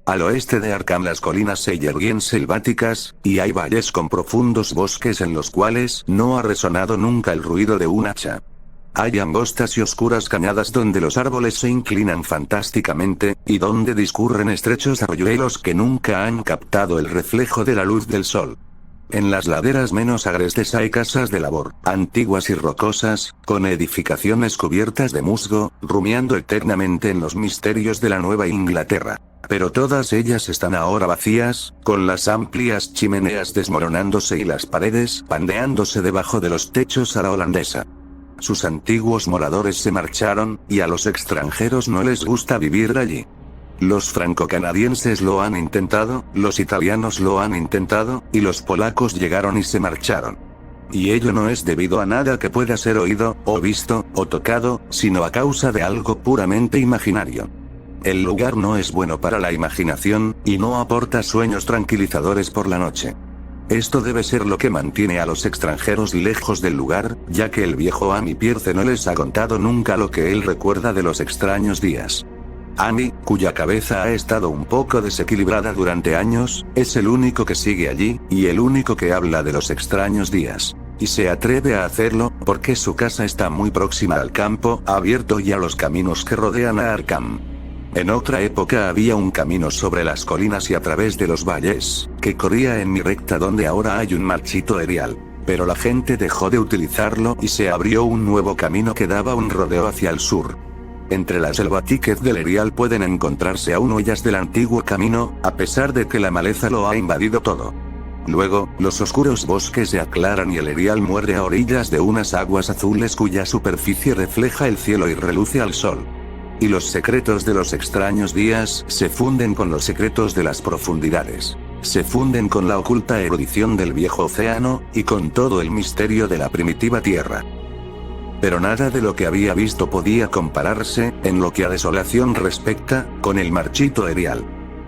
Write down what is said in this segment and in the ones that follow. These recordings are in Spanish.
Al oeste de Arkham las colinas se yerguen selváticas, y hay valles con profundos bosques en los cuales no ha resonado nunca el ruido de un hacha. Hay angostas y oscuras cañadas donde los árboles se inclinan fantásticamente, y donde discurren estrechos arroyuelos que nunca han captado el reflejo de la luz del sol. En las laderas menos agrestes hay casas de labor, antiguas y rocosas, con edificaciones cubiertas de musgo, rumiando eternamente en los misterios de la Nueva Inglaterra. Pero todas ellas están ahora vacías, con las amplias chimeneas desmoronándose y las paredes pandeándose debajo de los techos a la holandesa. Sus antiguos moradores se marcharon, y a los extranjeros no les gusta vivir allí. Los franco-canadienses lo han intentado, los italianos lo han intentado, y los polacos llegaron y se marcharon. Y ello no es debido a nada que pueda ser oído, o visto, o tocado, sino a causa de algo puramente imaginario. El lugar no es bueno para la imaginación, y no aporta sueños tranquilizadores por la noche. Esto debe ser lo que mantiene a los extranjeros lejos del lugar, ya que el viejo Amy Pierce no les ha contado nunca lo que él recuerda de los extraños días. Amy, cuya cabeza ha estado un poco desequilibrada durante años, es el único que sigue allí, y el único que habla de los extraños días. Y se atreve a hacerlo, porque su casa está muy próxima al campo abierto y a los caminos que rodean a Arkham. En otra época había un camino sobre las colinas y a través de los valles, que corría en mi recta donde ahora hay un marchito erial. Pero la gente dejó de utilizarlo y se abrió un nuevo camino que daba un rodeo hacia el sur. Entre las selvatiques del erial pueden encontrarse aún huellas del antiguo camino, a pesar de que la maleza lo ha invadido todo. Luego, los oscuros bosques se aclaran y el erial muere a orillas de unas aguas azules cuya superficie refleja el cielo y reluce al sol. Y los secretos de los extraños días se funden con los secretos de las profundidades. Se funden con la oculta erudición del viejo océano, y con todo el misterio de la primitiva tierra. Pero nada de lo que había visto podía compararse, en lo que a desolación respecta, con el marchito erial.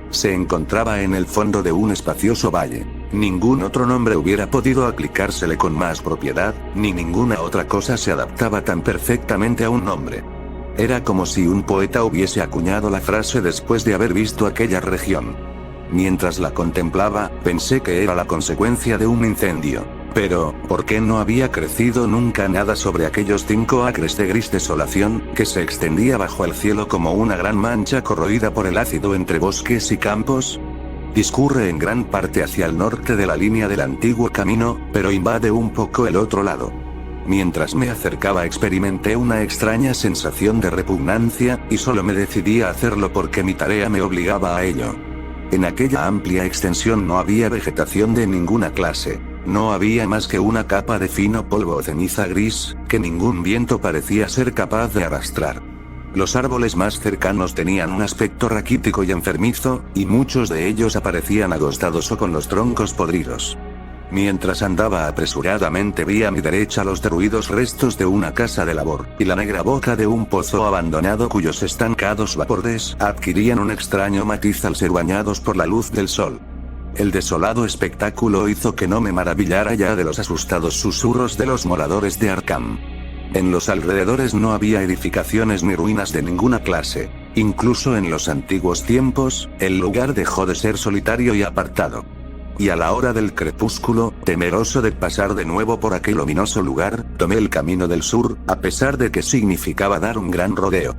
Se encontraba en el fondo de un espacioso valle. Ningún otro nombre hubiera podido aplicársele con más propiedad, ni ninguna otra cosa se adaptaba tan perfectamente a un nombre. Era como si un poeta hubiese acuñado la frase después de haber visto aquella región. Mientras la contemplaba, pensé que era la consecuencia de un incendio. Pero, ¿por qué no había crecido nunca nada sobre aquellos 5 acres de gris desolación, que se extendía bajo el cielo como una gran mancha corroída por el ácido entre bosques y campos? Discurre en gran parte hacia el norte de la línea del antiguo camino, pero invade un poco el otro lado. Mientras me acercaba experimenté una extraña sensación de repugnancia, y solo me decidí a hacerlo porque mi tarea me obligaba a ello. En aquella amplia extensión no había vegetación de ninguna clase. No había más que una capa de fino polvo o ceniza gris, que ningún viento parecía ser capaz de arrastrar. Los árboles más cercanos tenían un aspecto raquítico y enfermizo, y muchos de ellos aparecían agostados o con los troncos podridos. Mientras andaba apresuradamente vi a mi derecha los derruidos restos de una casa de labor, y la negra boca de un pozo abandonado cuyos estancados vapores adquirían un extraño matiz al ser bañados por la luz del sol. El desolado espectáculo hizo que no me maravillara ya de los asustados susurros de los moradores de Arkham. En los alrededores no había edificaciones ni ruinas de ninguna clase. Incluso en los antiguos tiempos, el lugar dejó de ser solitario y apartado. Y a la hora del crepúsculo, temeroso de pasar de nuevo por aquel ominoso lugar, tomé el camino del sur, a pesar de que significaba dar un gran rodeo.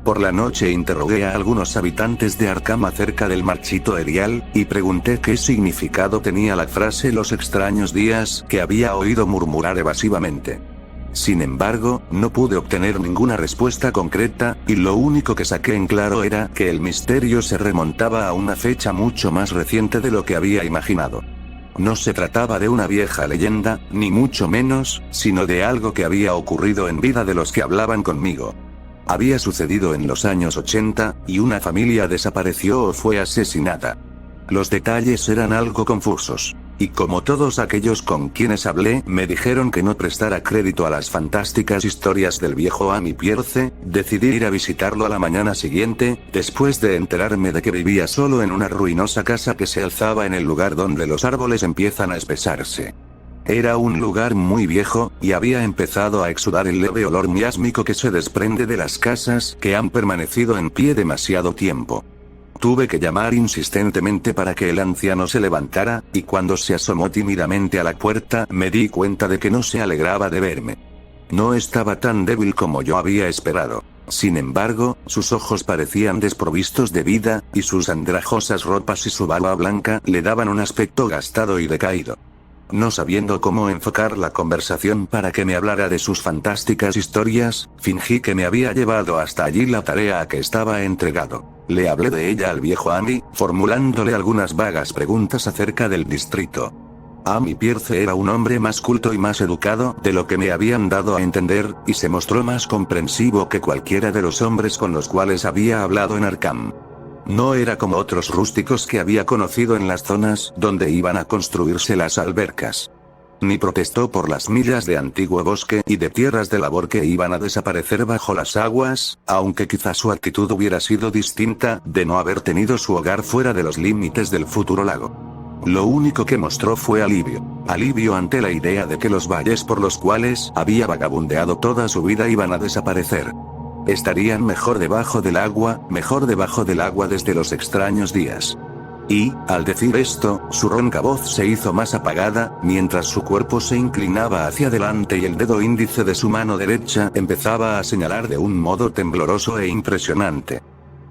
Por la noche interrogué a algunos habitantes de Arkham acerca del marchito erial, y pregunté qué significado tenía la frase "los extraños días" que había oído murmurar evasivamente. Sin embargo, no pude obtener ninguna respuesta concreta, y lo único que saqué en claro era que el misterio se remontaba a una fecha mucho más reciente de lo que había imaginado. No se trataba de una vieja leyenda, ni mucho menos, sino de algo que había ocurrido en vida de los que hablaban conmigo. Había sucedido en los años 80, y una familia desapareció o fue asesinada. Los detalles eran algo confusos. Y como todos aquellos con quienes hablé me dijeron que no prestara crédito a las fantásticas historias del viejo Amy Pierce, decidí ir a visitarlo a la mañana siguiente, después de enterarme de que vivía solo en una ruinosa casa que se alzaba en el lugar donde los árboles empiezan a espesarse. Era un lugar muy viejo, y había empezado a exudar el leve olor miásmico que se desprende de las casas que han permanecido en pie demasiado tiempo. Tuve que llamar insistentemente para que el anciano se levantara, y cuando se asomó tímidamente a la puerta me di cuenta de que no se alegraba de verme. No estaba tan débil como yo había esperado. Sin embargo, sus ojos parecían desprovistos de vida, y sus andrajosas ropas y su barba blanca le daban un aspecto gastado y decaído. No sabiendo cómo enfocar la conversación para que me hablara de sus fantásticas historias, fingí que me había llevado hasta allí la tarea a que estaba entregado. Le hablé de ella al viejo Andy, formulándole algunas vagas preguntas acerca del distrito. Amy Pierce era un hombre más culto y más educado de lo que me habían dado a entender, y se mostró más comprensivo que cualquiera de los hombres con los cuales había hablado en Arkham. No era como otros rústicos que había conocido en las zonas donde iban a construirse las albercas. Ni protestó por las millas de antiguo bosque y de tierras de labor que iban a desaparecer bajo las aguas, aunque quizá su actitud hubiera sido distinta de no haber tenido su hogar fuera de los límites del futuro lago. Lo único que mostró fue alivio ante la idea de que los valles por los cuales había vagabundeado toda su vida iban a desaparecer. Estarían mejor debajo del agua desde los extraños días. Y, al decir esto, su ronca voz se hizo más apagada, mientras su cuerpo se inclinaba hacia adelante y el dedo índice de su mano derecha empezaba a señalar de un modo tembloroso e impresionante.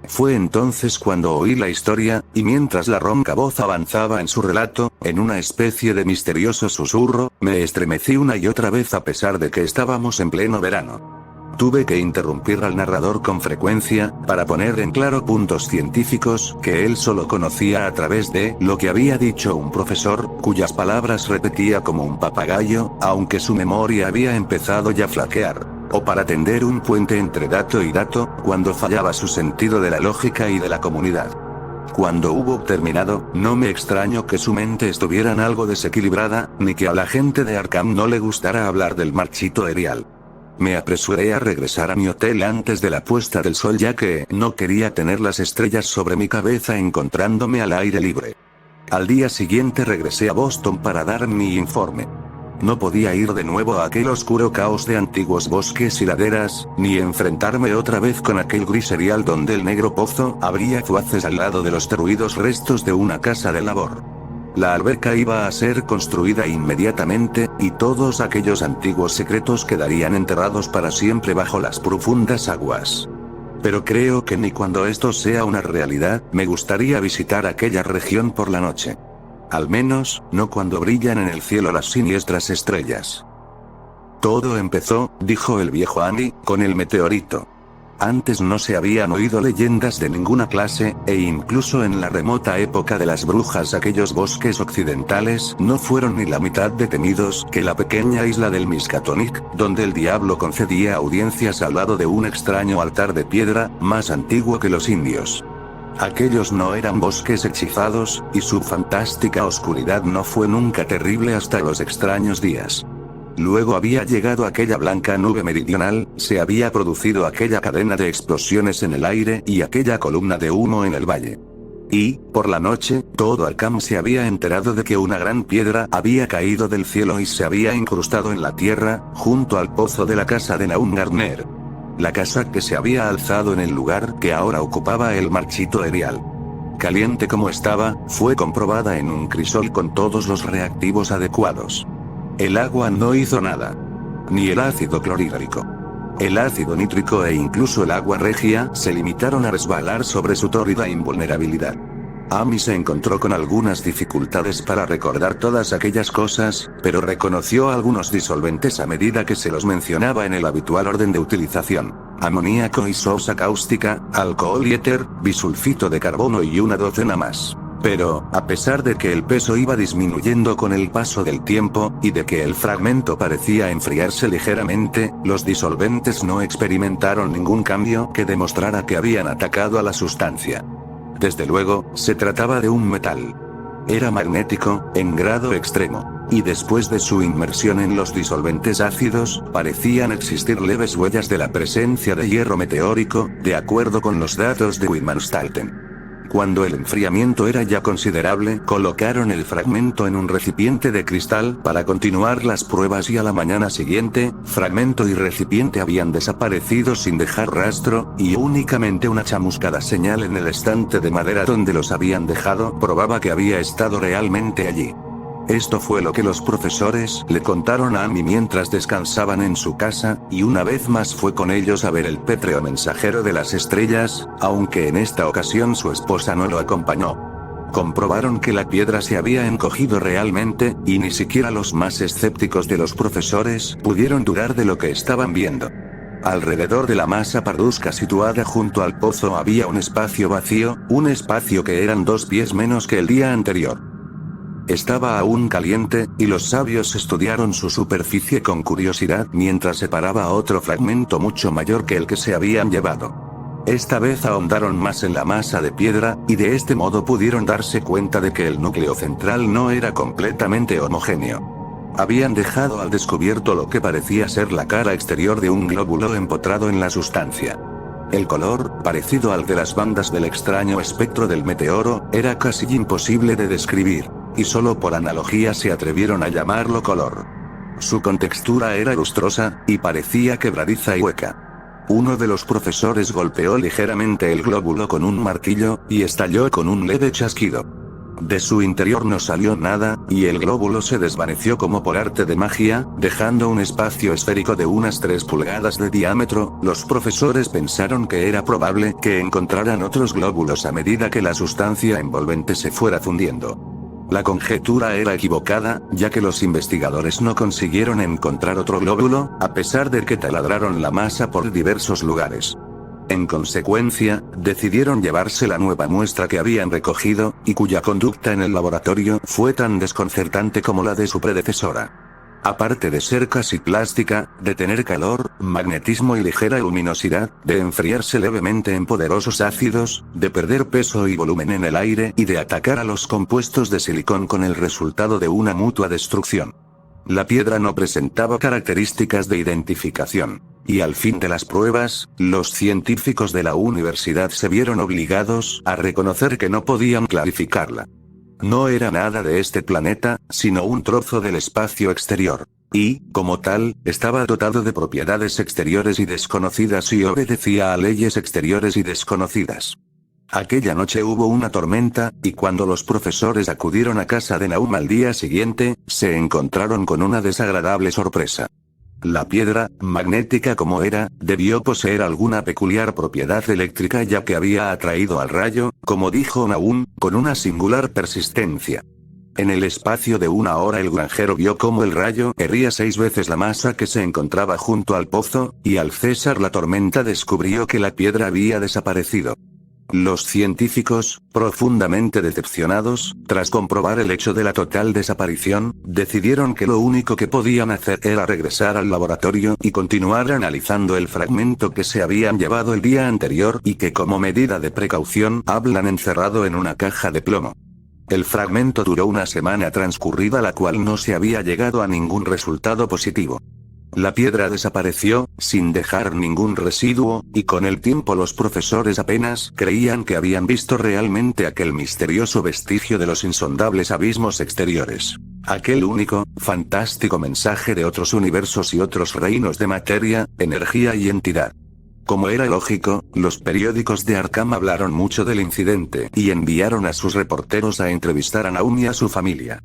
Fue entonces cuando oí la historia, y mientras la ronca voz avanzaba en su relato, en una especie de misterioso susurro, me estremecí una y otra vez a pesar de que estábamos en pleno verano. Tuve que interrumpir al narrador con frecuencia, para poner en claro puntos científicos que él solo conocía a través de lo que había dicho un profesor, cuyas palabras repetía como un papagayo, aunque su memoria había empezado ya a flaquear, o para tender un puente entre dato y dato, cuando fallaba su sentido de la lógica y de la comunidad. Cuando hubo terminado, no me extrañó que su mente estuviera algo desequilibrada, ni que a la gente de Arkham no le gustara hablar del marchito Erial. Me apresuré a regresar a mi hotel antes de la puesta del sol ya que no quería tener las estrellas sobre mi cabeza encontrándome al aire libre. Al día siguiente regresé a Boston para dar mi informe. No podía ir de nuevo a aquel oscuro caos de antiguos bosques y laderas, ni enfrentarme otra vez con aquel gris erial donde el negro pozo abría fuaces al lado de los derruidos restos de una casa de labor. La alberca iba a ser construida inmediatamente, y todos aquellos antiguos secretos quedarían enterrados para siempre bajo las profundas aguas. Pero creo que ni cuando esto sea una realidad, me gustaría visitar aquella región por la noche. Al menos, no cuando brillan en el cielo las siniestras estrellas. Todo empezó, dijo el viejo Andy, con el meteorito. Antes no se habían oído leyendas de ninguna clase, e incluso en la remota época de las brujas aquellos bosques occidentales no fueron ni la mitad de temidos que la pequeña isla del Miskatonic, donde el diablo concedía audiencias al lado de un extraño altar de piedra, más antiguo que los indios. Aquellos no eran bosques hechizados, y su fantástica oscuridad no fue nunca terrible hasta los extraños días. Luego había llegado aquella blanca nube meridional, se había producido aquella cadena de explosiones en el aire y aquella columna de humo en el valle. Y, por la noche, todo Arkham se había enterado de que una gran piedra había caído del cielo y se había incrustado en la tierra, junto al pozo de la casa de Naum Gardner. La casa que se había alzado en el lugar que ahora ocupaba el marchito Erial. Caliente como estaba, fue comprobada en un crisol con todos los reactivos adecuados. El agua no hizo nada. Ni el ácido clorhídrico. El ácido nítrico e incluso el agua regia se limitaron a resbalar sobre su tórrida invulnerabilidad. Amy se encontró con algunas dificultades para recordar todas aquellas cosas, pero reconoció algunos disolventes a medida que se los mencionaba en el habitual orden de utilización: amoníaco y sosa cáustica, alcohol y éter, bisulfito de carbono y una docena más. Pero, a pesar de que el peso iba disminuyendo con el paso del tiempo, y de que el fragmento parecía enfriarse ligeramente, los disolventes no experimentaron ningún cambio que demostrara que habían atacado a la sustancia. Desde luego, se trataba de un metal. Era magnético, en grado extremo. Y después de su inmersión en los disolventes ácidos, parecían existir leves huellas de la presencia de hierro meteórico, de acuerdo con los datos de Widmanstálten. Cuando el enfriamiento era ya considerable, colocaron el fragmento en un recipiente de cristal para continuar las pruebas y a la mañana siguiente, fragmento y recipiente habían desaparecido sin dejar rastro, y únicamente una chamuscada señal en el estante de madera donde los habían dejado probaba que había estado realmente allí. Esto fue lo que los profesores le contaron a Amy mientras descansaban en su casa, y una vez más fue con ellos a ver el pétreo mensajero de las estrellas, aunque en esta ocasión su esposa no lo acompañó. Comprobaron que la piedra se había encogido realmente, y ni siquiera los más escépticos de los profesores pudieron dudar de lo que estaban viendo. Alrededor de la masa parduzca situada junto al pozo había un espacio vacío, un espacio que eran 2 pies menos que el día anterior. Estaba aún caliente, y los sabios estudiaron su superficie con curiosidad mientras separaba otro fragmento mucho mayor que el que se habían llevado. Esta vez ahondaron más en la masa de piedra, y de este modo pudieron darse cuenta de que el núcleo central no era completamente homogéneo. Habían dejado al descubierto lo que parecía ser la cara exterior de un glóbulo empotrado en la sustancia. El color, parecido al de las bandas del extraño espectro del meteoro, era casi imposible de describir. Y solo por analogía se atrevieron a llamarlo color. Su contextura era lustrosa, y parecía quebradiza y hueca. Uno de los profesores golpeó ligeramente el glóbulo con un martillo, y estalló con un leve chasquido. De su interior no salió nada, y el glóbulo se desvaneció como por arte de magia, dejando un espacio esférico de unas 3 pulgadas de diámetro. Los profesores pensaron que era probable que encontraran otros glóbulos a medida que la sustancia envolvente se fuera fundiendo. La conjetura era equivocada, ya que los investigadores no consiguieron encontrar otro glóbulo, a pesar de que taladraron la masa por diversos lugares. En consecuencia, decidieron llevarse la nueva muestra que habían recogido, y cuya conducta en el laboratorio fue tan desconcertante como la de su predecesora. Aparte de ser casi plástica, de tener calor, magnetismo y ligera luminosidad, de enfriarse levemente en poderosos ácidos, de perder peso y volumen en el aire y de atacar a los compuestos de silicón con el resultado de una mutua destrucción. La piedra no presentaba características de identificación. Y al fin de las pruebas, los científicos de la universidad se vieron obligados a reconocer que no podían clarificarla. No era nada de este planeta, sino un trozo del espacio exterior. Y, como tal, estaba dotado de propiedades exteriores y desconocidas y obedecía a leyes exteriores y desconocidas. Aquella noche hubo una tormenta, y cuando los profesores acudieron a casa de Nahum al día siguiente, se encontraron con una desagradable sorpresa. La piedra, magnética como era, debió poseer alguna peculiar propiedad eléctrica ya que había atraído al rayo, como dijo Nahum, con una singular persistencia. En el espacio de 1 hora el granjero vio cómo el rayo herría 6 veces la masa que se encontraba junto al pozo, y al cesar la tormenta descubrió que la piedra había desaparecido. Los científicos, profundamente decepcionados, tras comprobar el hecho de la total desaparición, decidieron que lo único que podían hacer era regresar al laboratorio y continuar analizando el fragmento que se habían llevado el día anterior y que como medida de precaución habían encerrado en una caja de plomo. El fragmento duró una semana transcurrida la cual no se había llegado a ningún resultado positivo. La piedra desapareció, sin dejar ningún residuo, y con el tiempo los profesores apenas creían que habían visto realmente aquel misterioso vestigio de los insondables abismos exteriores. Aquel único, fantástico mensaje de otros universos y otros reinos de materia, energía y entidad. Como era lógico, los periódicos de Arkham hablaron mucho del incidente y enviaron a sus reporteros a entrevistar a Nahum y a su familia.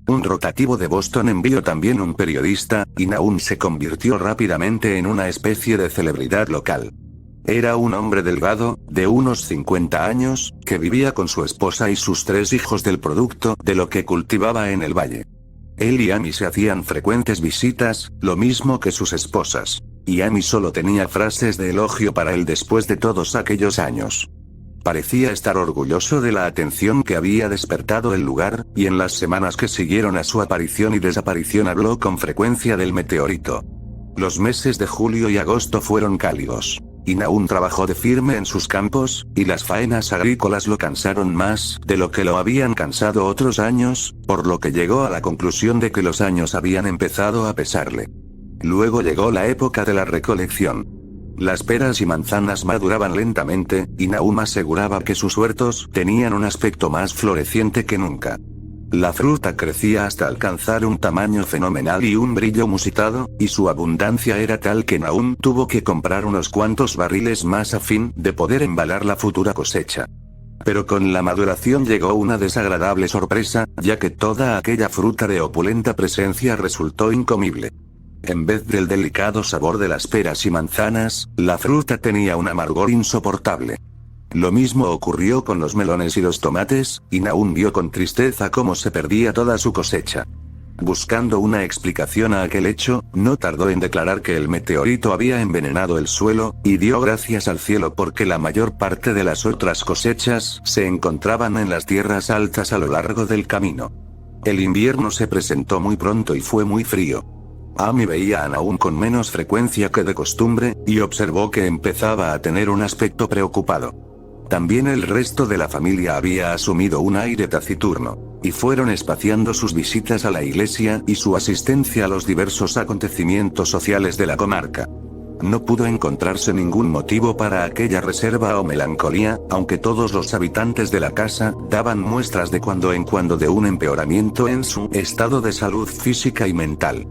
Un rotativo de Boston envió también un periodista, y Nahum se convirtió rápidamente en una especie de celebridad local. Era un hombre delgado, de unos 50 años, que vivía con su esposa y sus 3 hijos del producto de lo que cultivaba en el valle. Él y Amy se hacían frecuentes visitas, lo mismo que sus esposas. Y Amy solo tenía frases de elogio para él después de todos aquellos años. Parecía estar orgulloso de la atención que había despertado el lugar, y en las semanas que siguieron a su aparición y desaparición habló con frecuencia del meteorito. Los meses de julio y agosto fueron cálidos. Y Nahum trabajó de firme en sus campos, y las faenas agrícolas lo cansaron más de lo que lo habían cansado otros años, por lo que llegó a la conclusión de que los años habían empezado a pesarle. Luego llegó la época de la recolección. Las peras y manzanas maduraban lentamente, y Nahum aseguraba que sus huertos tenían un aspecto más floreciente que nunca. La fruta crecía hasta alcanzar un tamaño fenomenal y un brillo musitado, y su abundancia era tal que Nahum tuvo que comprar unos cuantos barriles más a fin de poder embalar la futura cosecha. Pero con la maduración llegó una desagradable sorpresa, ya que toda aquella fruta de opulenta presencia resultó incomible. En vez del delicado sabor de las peras y manzanas, la fruta tenía un amargor insoportable. Lo mismo ocurrió con los melones y los tomates, y Nahum vio con tristeza cómo se perdía toda su cosecha. Buscando una explicación a aquel hecho, no tardó en declarar que el meteorito había envenenado el suelo, y dio gracias al cielo porque la mayor parte de las otras cosechas se encontraban en las tierras altas a lo largo del camino. El invierno se presentó muy pronto y fue muy frío. Amy veía a Nahum con menos frecuencia que de costumbre, y observó que empezaba a tener un aspecto preocupado. También el resto de la familia había asumido un aire taciturno, y fueron espaciando sus visitas a la iglesia y su asistencia a los diversos acontecimientos sociales de la comarca. No pudo encontrarse ningún motivo para aquella reserva o melancolía, aunque todos los habitantes de la casa daban muestras de cuando en cuando de un empeoramiento en su estado de salud física y mental.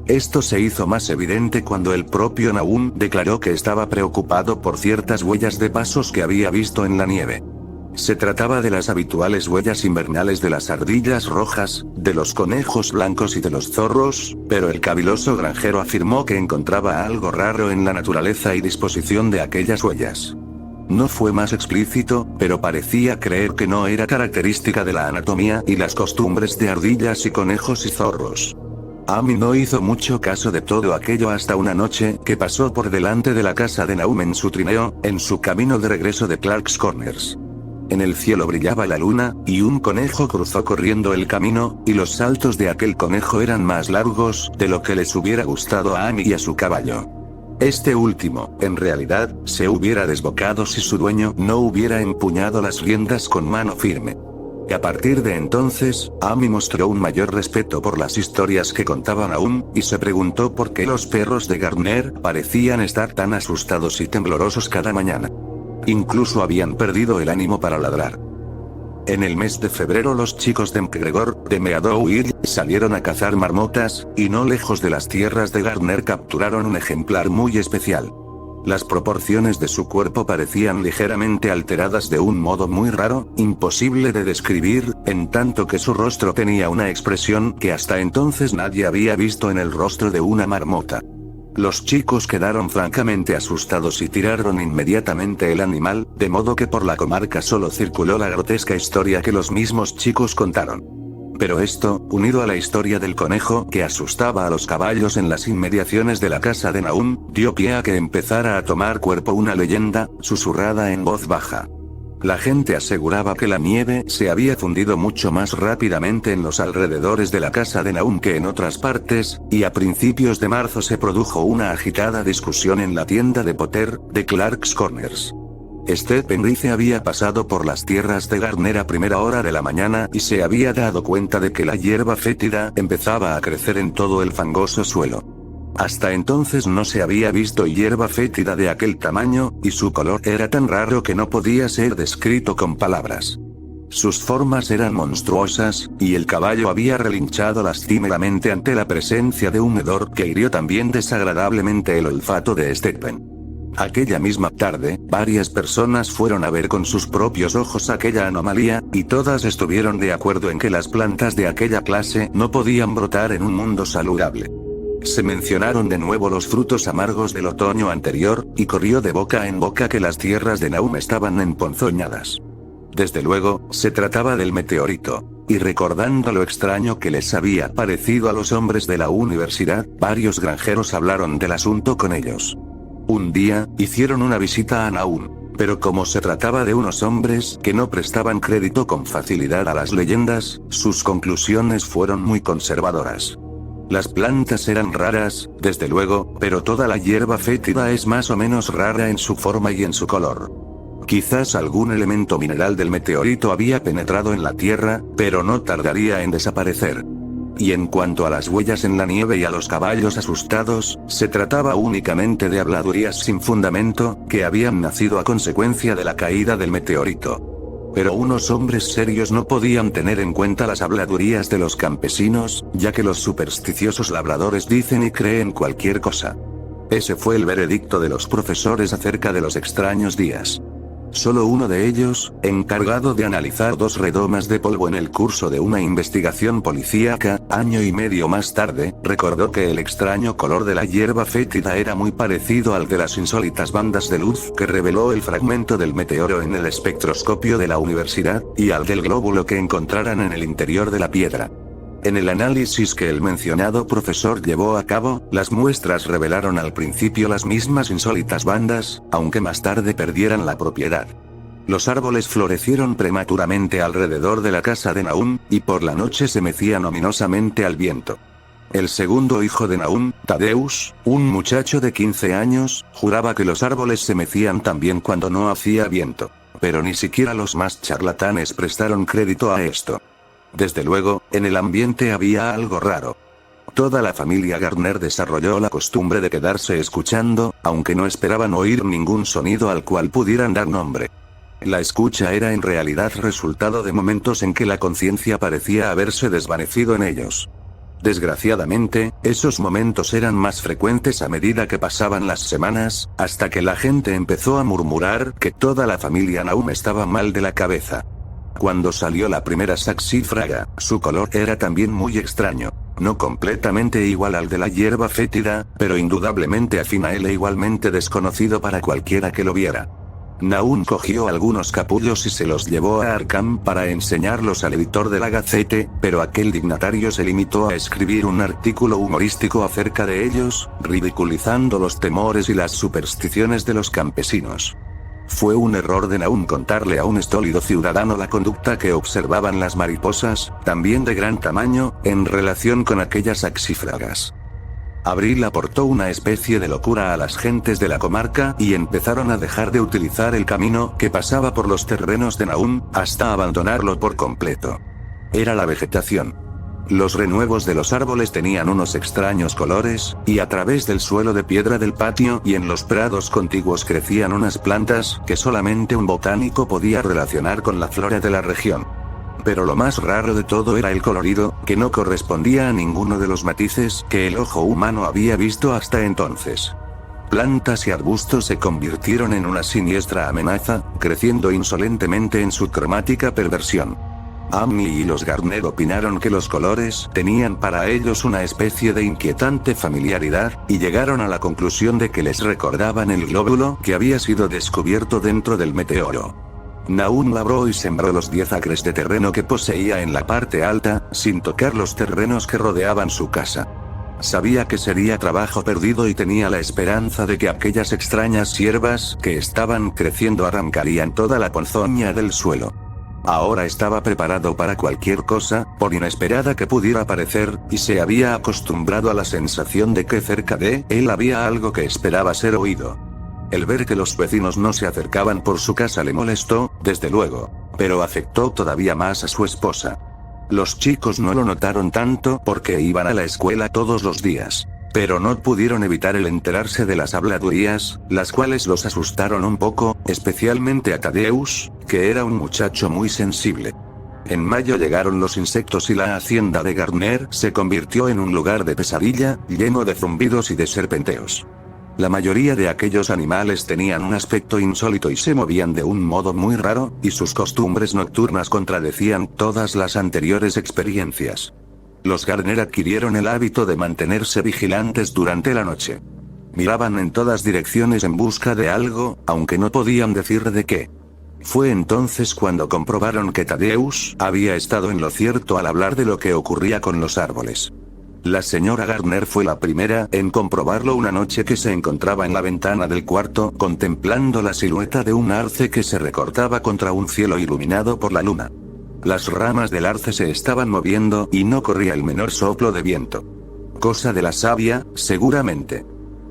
Esto se hizo más evidente cuando el propio Nahum declaró que estaba preocupado por ciertas huellas de pasos que había visto en la nieve. Se trataba de las habituales huellas invernales de las ardillas rojas, de los conejos blancos y de los zorros, pero el caviloso granjero afirmó que encontraba algo raro en la naturaleza y disposición de aquellas huellas. No fue más explícito, pero parecía creer que no era característica de la anatomía y las costumbres de ardillas y conejos y zorros. Amy no hizo mucho caso de todo aquello hasta una noche que pasó por delante de la casa de Nahum en su trineo, en su camino de regreso de Clark's Corners. En el cielo brillaba la luna, y un conejo cruzó corriendo el camino, y los saltos de aquel conejo eran más largos de lo que les hubiera gustado a Amy y a su caballo. Este último, en realidad, se hubiera desbocado si su dueño no hubiera empuñado las riendas con mano firme. A partir de entonces, Amy mostró un mayor respeto por las historias que contaban Nahum, y se preguntó por qué los perros de Gardner parecían estar tan asustados y temblorosos cada mañana. Incluso habían perdido el ánimo para ladrar. En el mes de febrero los chicos de McGregor, de Meadow salieron a cazar marmotas, y no lejos de las tierras de Gardner capturaron un ejemplar muy especial. Las proporciones de su cuerpo parecían ligeramente alteradas de un modo muy raro, imposible de describir, en tanto que su rostro tenía una expresión que hasta entonces nadie había visto en el rostro de una marmota. Los chicos quedaron francamente asustados y tiraron inmediatamente el animal, de modo que por la comarca solo circuló la grotesca historia que los mismos chicos contaron. Pero esto, unido a la historia del conejo que asustaba a los caballos en las inmediaciones de la casa de Nahum, dio pie a que empezara a tomar cuerpo una leyenda, susurrada en voz baja. La gente aseguraba que la nieve se había fundido mucho más rápidamente en los alrededores de la casa de Nahum que en otras partes, y a principios de marzo se produjo una agitada discusión en la tienda de Potter, de Clark's Corners. Penrice había pasado por las tierras de Gardner a primera hora de la mañana y se había dado cuenta de que la hierba fétida empezaba a crecer en todo el fangoso suelo. Hasta entonces no se había visto hierba fétida de aquel tamaño, y su color era tan raro que no podía ser descrito con palabras. Sus formas eran monstruosas, y el caballo había relinchado lastimeramente ante la presencia de un hedor que hirió también desagradablemente el olfato de Stephen. Aquella misma tarde, varias personas fueron a ver con sus propios ojos aquella anomalía, y todas estuvieron de acuerdo en que las plantas de aquella clase no podían brotar en un mundo saludable. Se mencionaron de nuevo los frutos amargos del otoño anterior, y corrió de boca en boca que las tierras de Nahum estaban emponzoñadas. Desde luego, se trataba del meteorito, y recordando lo extraño que les había parecido a los hombres de la universidad, varios granjeros hablaron del asunto con ellos. Un día, hicieron una visita a Nahum, pero como se trataba de unos hombres que no prestaban crédito con facilidad a las leyendas, sus conclusiones fueron muy conservadoras. Las plantas eran raras, desde luego, pero toda la hierba fétida es más o menos rara en su forma y en su color. Quizás algún elemento mineral del meteorito había penetrado en la tierra, pero no tardaría en desaparecer. Y en cuanto a las huellas en la nieve y a los caballos asustados, se trataba únicamente de habladurías sin fundamento, que habían nacido a consecuencia de la caída del meteorito. Pero unos hombres serios no podían tener en cuenta las habladurías de los campesinos, ya que los supersticiosos labradores dicen y creen cualquier cosa. Ese fue el veredicto de los profesores acerca de los extraños días. Solo uno de ellos, encargado de analizar 2 redomas de polvo en el curso de una investigación policíaca, año y medio más tarde, recordó que el extraño color de la hierba fétida era muy parecido al de las insólitas bandas de luz que reveló el fragmento del meteoro en el espectroscopio de la universidad, y al del glóbulo que encontraran en el interior de la piedra. En el análisis que el mencionado profesor llevó a cabo, las muestras revelaron al principio las mismas insólitas bandas, aunque más tarde perdieran la propiedad. Los árboles florecieron prematuramente alrededor de la casa de Nahum, y por la noche se mecían ominosamente al viento. El segundo hijo de Nahum, Tadeus, un muchacho de 15 años, juraba que los árboles se mecían también cuando no hacía viento. Pero ni siquiera los más charlatanes prestaron crédito a esto. Desde luego, en el ambiente había algo raro. Toda la familia Gardner desarrolló la costumbre de quedarse escuchando, aunque no esperaban oír ningún sonido al cual pudieran dar nombre. La escucha era en realidad resultado de momentos en que la conciencia parecía haberse desvanecido en ellos. Desgraciadamente, esos momentos eran más frecuentes a medida que pasaban las semanas, hasta que la gente empezó a murmurar que toda la familia Nahum estaba mal de la cabeza. Cuando salió la primera saxifraga, su color era también muy extraño. No completamente igual al de la hierba fétida, pero indudablemente afín a él e igualmente desconocido para cualquiera que lo viera. Nahum cogió algunos capullos y se los llevó a Arkham para enseñarlos al editor de la Gacette, pero aquel dignatario se limitó a escribir un artículo humorístico acerca de ellos, ridiculizando los temores y las supersticiones de los campesinos. Fue un error de Nahum contarle a un estólido ciudadano la conducta que observaban las mariposas, también de gran tamaño, en relación con aquellas saxífragas. Abril aportó una especie de locura a las gentes de la comarca y empezaron a dejar de utilizar el camino que pasaba por los terrenos de Nahum, hasta abandonarlo por completo. Era la vegetación. Los renuevos de los árboles tenían unos extraños colores, y a través del suelo de piedra del patio y en los prados contiguos crecían unas plantas que solamente un botánico podía relacionar con la flora de la región. Pero lo más raro de todo era el colorido, que no correspondía a ninguno de los matices que el ojo humano había visto hasta entonces. Plantas y arbustos se convirtieron en una siniestra amenaza, creciendo insolentemente en su cromática perversión. Amy y los Gardner opinaron que los colores tenían para ellos una especie de inquietante familiaridad, y llegaron a la conclusión de que les recordaban el glóbulo que había sido descubierto dentro del meteoro. Nahum labró y sembró los 10 acres de terreno que poseía en la parte alta, sin tocar los terrenos que rodeaban su casa. Sabía que sería trabajo perdido y tenía la esperanza de que aquellas extrañas hierbas que estaban creciendo arrancarían toda la ponzoña del suelo. Ahora estaba preparado para cualquier cosa, por inesperada que pudiera parecer, y se había acostumbrado a la sensación de que cerca de él había algo que esperaba ser oído. El ver que los vecinos no se acercaban por su casa le molestó, desde luego, pero afectó todavía más a su esposa. Los chicos no lo notaron tanto porque iban a la escuela todos los días. Pero no pudieron evitar el enterarse de las habladurías, las cuales los asustaron un poco, especialmente a Tadeus, que era un muchacho muy sensible. En mayo llegaron los insectos y la hacienda de Gardner se convirtió en un lugar de pesadilla, lleno de zumbidos y de serpenteos. La mayoría de aquellos animales tenían un aspecto insólito y se movían de un modo muy raro, y sus costumbres nocturnas contradecían todas las anteriores experiencias. Los Gardner adquirieron el hábito de mantenerse vigilantes durante la noche. Miraban en todas direcciones en busca de algo, aunque no podían decir de qué. Fue entonces cuando comprobaron que Tadeus había estado en lo cierto al hablar de lo que ocurría con los árboles. La señora Gardner fue la primera en comprobarlo una noche que se encontraba en la ventana del cuarto contemplando la silueta de un arce que se recortaba contra un cielo iluminado por la luna. Las ramas del arce se estaban moviendo y no corría el menor soplo de viento. Cosa de la savia, seguramente.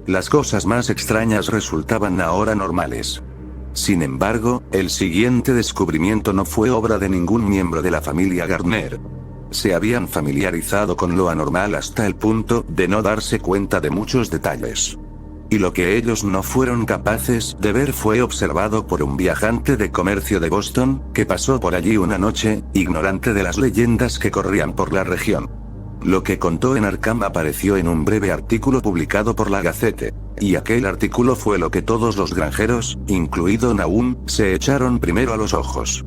Las cosas más extrañas resultaban ahora normales. Sin embargo, el siguiente descubrimiento no fue obra de ningún miembro de la familia Gardner. se habían familiarizado con lo anormal hasta el punto de no darse cuenta de muchos detalles. Y lo que ellos no fueron capaces de ver fue observado por un viajante de comercio de Boston, que pasó por allí una noche, ignorante de las leyendas que corrían por la región. Lo que contó en Arkham apareció en un breve artículo publicado por la Gazette. Y aquel artículo fue lo que todos los granjeros, incluido Nahum, se echaron primero a los ojos.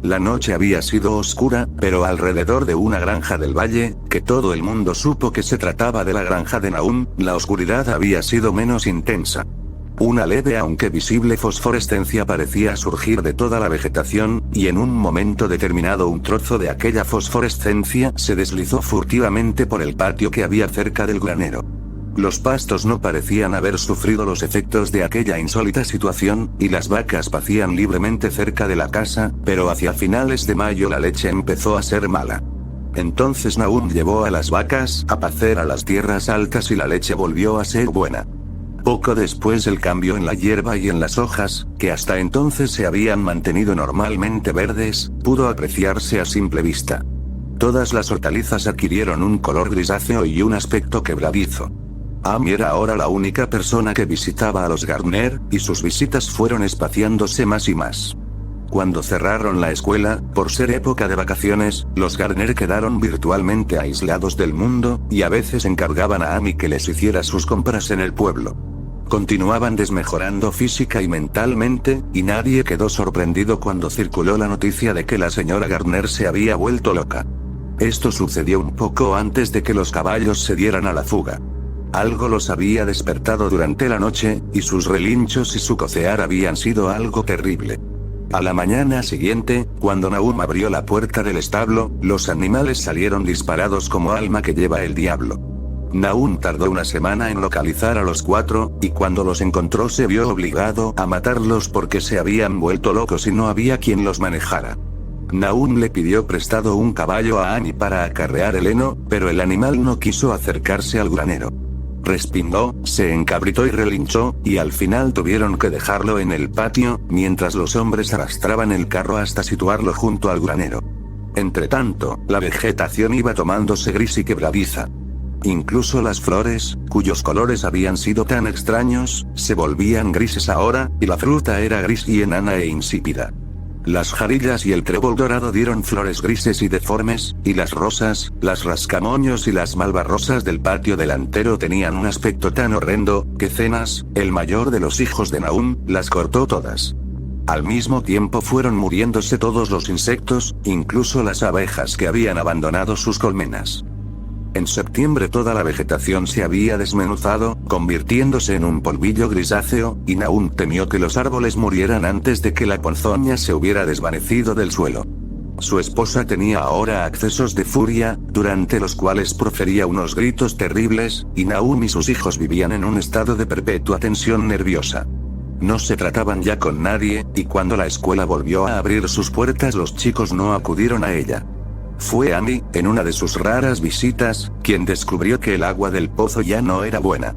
La noche había sido oscura, pero alrededor de una granja del valle, que todo el mundo supo que se trataba de la granja de Nahum, la oscuridad había sido menos intensa. Una leve aunque visible fosforescencia parecía surgir de toda la vegetación, y en un momento determinado un trozo de aquella fosforescencia se deslizó furtivamente por el patio que había cerca del granero. Los pastos no parecían haber sufrido los efectos de aquella insólita situación, y las vacas pacían libremente cerca de la casa, pero hacia finales de mayo la leche empezó a ser mala. Entonces Nahum llevó a las vacas a pacer a las tierras altas y la leche volvió a ser buena. Poco después el cambio en la hierba y en las hojas, que hasta entonces se habían mantenido normalmente verdes, pudo apreciarse a simple vista. Todas las hortalizas adquirieron un color grisáceo y un aspecto quebradizo. Amy era ahora la única persona que visitaba a los Gardner, y sus visitas fueron espaciándose más y más. Cuando cerraron la escuela, por ser época de vacaciones, los Gardner quedaron virtualmente aislados del mundo, y a veces encargaban a Amy que les hiciera sus compras en el pueblo. Continuaban desmejorando física y mentalmente, y nadie quedó sorprendido cuando circuló la noticia de que la señora Gardner se había vuelto loca. Esto sucedió un poco antes de que los caballos se dieran a la fuga. Algo los había despertado durante la noche, y sus relinchos y su cocear habían sido algo terrible. A la mañana siguiente, cuando Nahum abrió la puerta del establo, los animales salieron disparados como alma que lleva el diablo. Nahum tardó una semana en localizar a los 4, y cuando los encontró se vio obligado a matarlos porque se habían vuelto locos y no había quien los manejara. Nahum le pidió prestado un caballo a Amy para acarrear el heno, pero el animal no quiso acercarse al granero. Respingó, se encabritó y relinchó, y al final tuvieron que dejarlo en el patio, mientras los hombres arrastraban el carro hasta situarlo junto al granero. Entretanto, la vegetación iba tomándose gris y quebradiza. Incluso las flores, cuyos colores habían sido tan extraños, se volvían grises ahora, y la fruta era gris y enana e insípida. Las jarillas y el trébol dorado dieron flores grises y deformes, y las rosas, las rascamoños y las malvarrosas del patio delantero tenían un aspecto tan horrendo, que Cenas, el mayor de los hijos de Nahum, las cortó todas. Al mismo tiempo fueron muriéndose todos los insectos, incluso las abejas que habían abandonado sus colmenas. En septiembre toda la vegetación se había desmenuzado, convirtiéndose en un polvillo grisáceo, y Nahum temió que los árboles murieran antes de que la ponzoña se hubiera desvanecido del suelo. Su esposa tenía ahora accesos de furia, durante los cuales profería unos gritos terribles, y Nahum y sus hijos vivían en un estado de perpetua tensión nerviosa. No se trataban ya con nadie, y cuando la escuela volvió a abrir sus puertas los chicos no acudieron a ella. Fue Amy, en una de sus raras visitas, quien descubrió que el agua del pozo ya no era buena.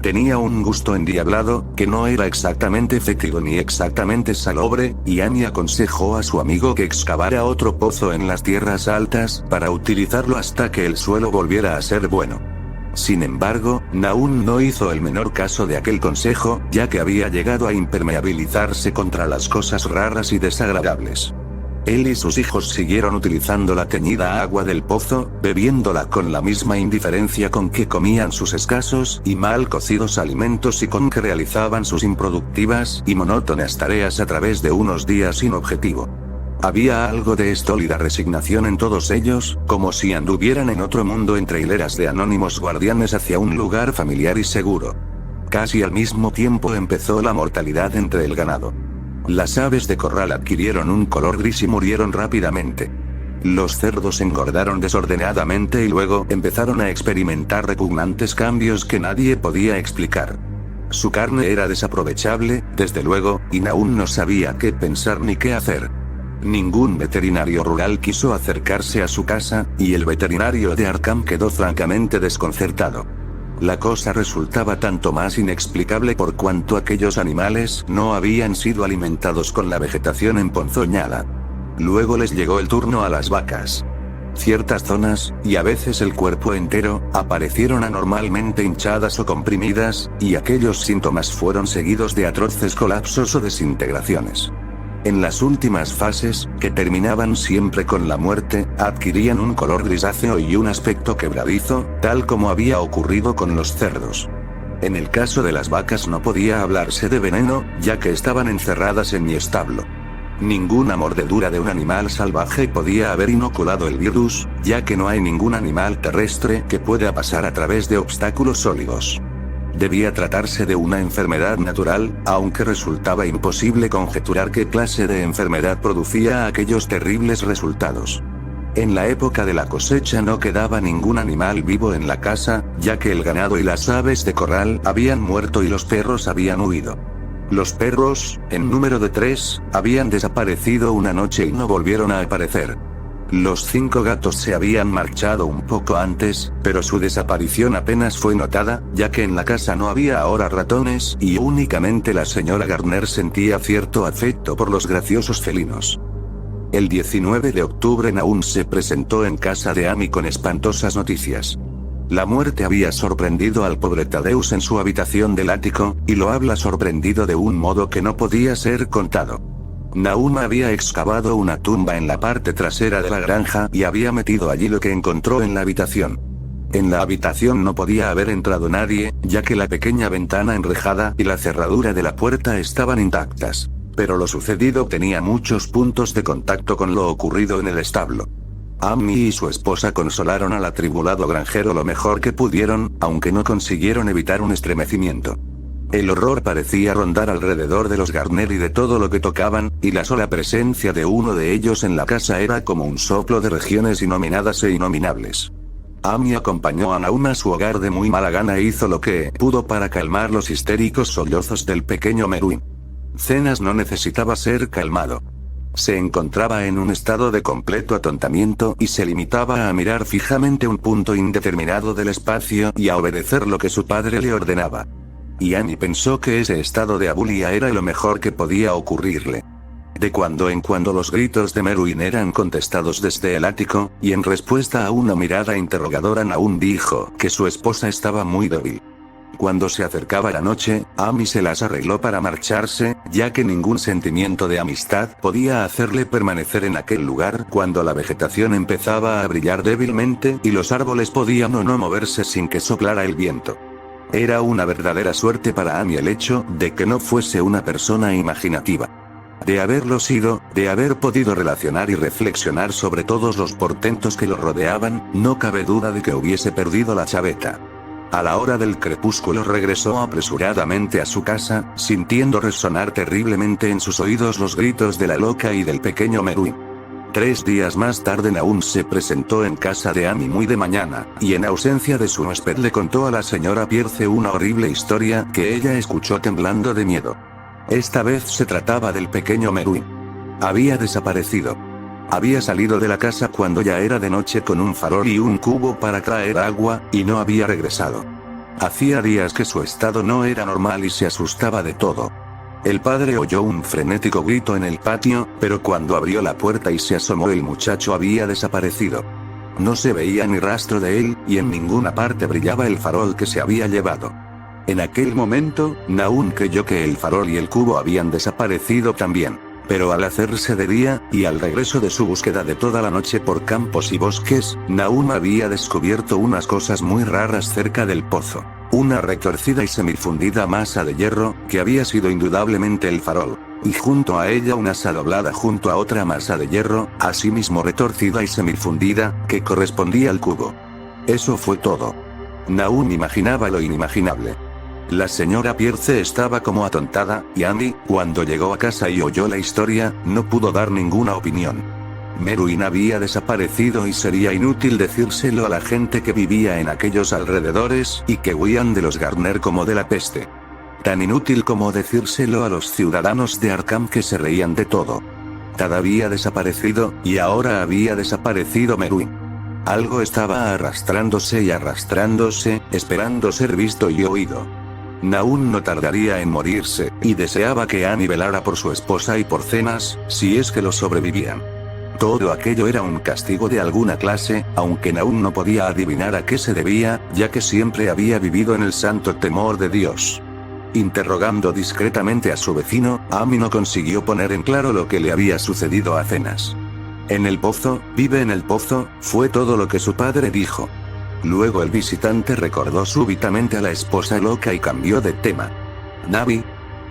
Tenía un gusto endiablado, que no era exactamente fétido ni exactamente salobre, y Amy aconsejó a su amigo que excavara otro pozo en las tierras altas, para utilizarlo hasta que el suelo volviera a ser bueno. Sin embargo, Nahum no hizo el menor caso de aquel consejo, ya que había llegado a impermeabilizarse contra las cosas raras y desagradables. Él y sus hijos siguieron utilizando la teñida agua del pozo, bebiéndola con la misma indiferencia con que comían sus escasos y mal cocidos alimentos y con que realizaban sus improductivas y monótonas tareas a través de unos días sin objetivo. Había algo de estólida resignación en todos ellos, como si anduvieran en otro mundo entre hileras de anónimos guardianes hacia un lugar familiar y seguro. Casi al mismo tiempo empezó la mortalidad entre el ganado. Las aves de corral adquirieron un color gris y murieron rápidamente. Los cerdos engordaron desordenadamente y luego empezaron a experimentar repugnantes cambios que nadie podía explicar. Su carne era desaprovechable, desde luego, y Nahum no sabía qué pensar ni qué hacer. Ningún veterinario rural quiso acercarse a su casa, y el veterinario de Arkham quedó francamente desconcertado. La cosa resultaba tanto más inexplicable por cuanto aquellos animales no habían sido alimentados con la vegetación emponzoñada. Luego les llegó el turno a las vacas. Ciertas zonas, y a veces el cuerpo entero, aparecieron anormalmente hinchadas o comprimidas, y aquellos síntomas fueron seguidos de atroces colapsos o desintegraciones. En las últimas fases, que terminaban siempre con la muerte, adquirían un color grisáceo y un aspecto quebradizo, tal como había ocurrido con los cerdos. En el caso de las vacas no podía hablarse de veneno, ya que estaban encerradas en mi establo. Ninguna mordedura de un animal salvaje podía haber inoculado el virus, ya que no hay ningún animal terrestre que pueda pasar a través de obstáculos sólidos. Debía tratarse de una enfermedad natural, aunque resultaba imposible conjeturar qué clase de enfermedad producía aquellos terribles resultados. En la época de la cosecha no quedaba ningún animal vivo en la casa, ya que el ganado y las aves de corral habían muerto y los perros habían huido. Los perros, en número de 3, habían desaparecido una noche y no volvieron a aparecer. Los 5 gatos se habían marchado un poco antes, pero su desaparición apenas fue notada, ya que en la casa no había ahora ratones y únicamente la señora Garner sentía cierto afecto por los graciosos felinos. El 19 de octubre Nahum se presentó en casa de Amy con espantosas noticias. La muerte había sorprendido al pobre Thaddeus en su habitación del ático, y lo había sorprendido de un modo que no podía ser contado. Nahum había excavado una tumba en la parte trasera de la granja y había metido allí lo que encontró en la habitación. En la habitación no podía haber entrado nadie, ya que la pequeña ventana enrejada y la cerradura de la puerta estaban intactas. Pero lo sucedido tenía muchos puntos de contacto con lo ocurrido en el establo. Amy y su esposa consolaron al atribulado granjero lo mejor que pudieron, aunque no consiguieron evitar un estremecimiento. El horror parecía rondar alrededor de los Garner y de todo lo que tocaban, y la sola presencia de uno de ellos en la casa era como un soplo de regiones innominadas e innominables. Amy acompañó a Nahum a su hogar de muy mala gana e hizo lo que pudo para calmar los histéricos sollozos del pequeño Meruín. Zenas no necesitaba ser calmado. Se encontraba en un estado de completo atontamiento y se limitaba a mirar fijamente un punto indeterminado del espacio y a obedecer lo que su padre le ordenaba. Y Amy pensó que ese estado de abulia era lo mejor que podía ocurrirle. De cuando en cuando los gritos de Meruín eran contestados desde el ático, y en respuesta a una mirada interrogadora Nahum dijo que su esposa estaba muy débil. Cuando se acercaba la noche, Amy se las arregló para marcharse, ya que ningún sentimiento de amistad podía hacerle permanecer en aquel lugar cuando la vegetación empezaba a brillar débilmente y los árboles podían o no moverse sin que soplara el viento. Era una verdadera suerte para Amy el hecho de que no fuese una persona imaginativa. De haberlo sido, de haber podido relacionar y reflexionar sobre todos los portentos que lo rodeaban, no cabe duda de que hubiese perdido la chaveta. A la hora del crepúsculo regresó apresuradamente a su casa, sintiendo resonar terriblemente en sus oídos los gritos de la loca y del pequeño Meruín. 3 días más tarde Nahum se presentó en casa de Amy muy de mañana, y en ausencia de su huésped le contó a la señora Pierce una horrible historia que ella escuchó temblando de miedo. Esta vez se trataba del pequeño Meruín. Había desaparecido. Había salido de la casa cuando ya era de noche con un farol y un cubo para traer agua, y no había regresado. Hacía días que su estado no era normal y se asustaba de todo. El padre oyó un frenético grito en el patio, pero cuando abrió la puerta y se asomó el muchacho había desaparecido. No se veía ni rastro de él, y en ninguna parte brillaba el farol que se había llevado. En aquel momento, Nahum creyó que el farol y el cubo habían desaparecido también. Pero al hacerse de día, y al regreso de su búsqueda de toda la noche por campos y bosques, Nahum había descubierto unas cosas muy raras cerca del pozo. Una retorcida y semifundida masa de hierro, que había sido indudablemente el farol. Y junto a ella una asa doblada junto a otra masa de hierro, asimismo retorcida y semifundida, que correspondía al cubo. Eso fue todo. Nahum imaginaba lo inimaginable. La señora Pierce estaba como atontada, y Amy, cuando llegó a casa y oyó la historia, no pudo dar ninguna opinión. Meruín había desaparecido y sería inútil decírselo a la gente que vivía en aquellos alrededores y que huían de los Garner como de la peste. Tan inútil como decírselo a los ciudadanos de Arkham que se reían de todo. Tad había desaparecido, y ahora había desaparecido Meruín. Algo estaba arrastrándose y arrastrándose, esperando ser visto y oído. Nahum no tardaría en morirse, y deseaba que Amy velara por su esposa y por Zenas, si es que lo sobrevivían. Todo aquello era un castigo de alguna clase, aunque aún no podía adivinar a qué se debía, ya que siempre había vivido en el santo temor de Dios. Interrogando discretamente a su vecino, Amy no consiguió poner en claro lo que le había sucedido a Zenas. En el pozo, vive en el pozo, fue todo lo que su padre dijo. Luego el visitante recordó súbitamente a la esposa loca y cambió de tema. Navi.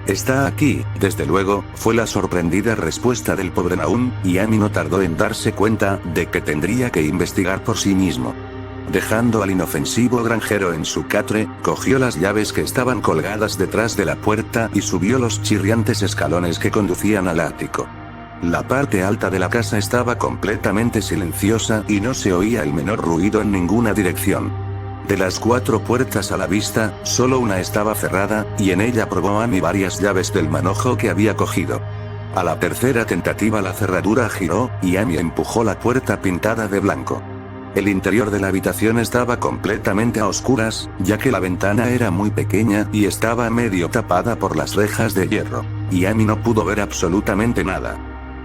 Está aquí, desde luego, fue la sorprendida respuesta del pobre Nahum, y Amy no tardó en darse cuenta de que tendría que investigar por sí mismo. Dejando al inofensivo granjero en su catre, cogió las llaves que estaban colgadas detrás de la puerta y subió los chirriantes escalones que conducían al ático. La parte alta de la casa estaba completamente silenciosa y no se oía el menor ruido en ninguna dirección. De las 4 puertas a la vista, solo una estaba cerrada, y en ella probó Amy varias llaves del manojo que había cogido. A la tercera tentativa la cerradura giró, y Amy empujó la puerta pintada de blanco. El interior de la habitación estaba completamente a oscuras, ya que la ventana era muy pequeña y estaba medio tapada por las rejas de hierro. Y Amy no pudo ver absolutamente nada.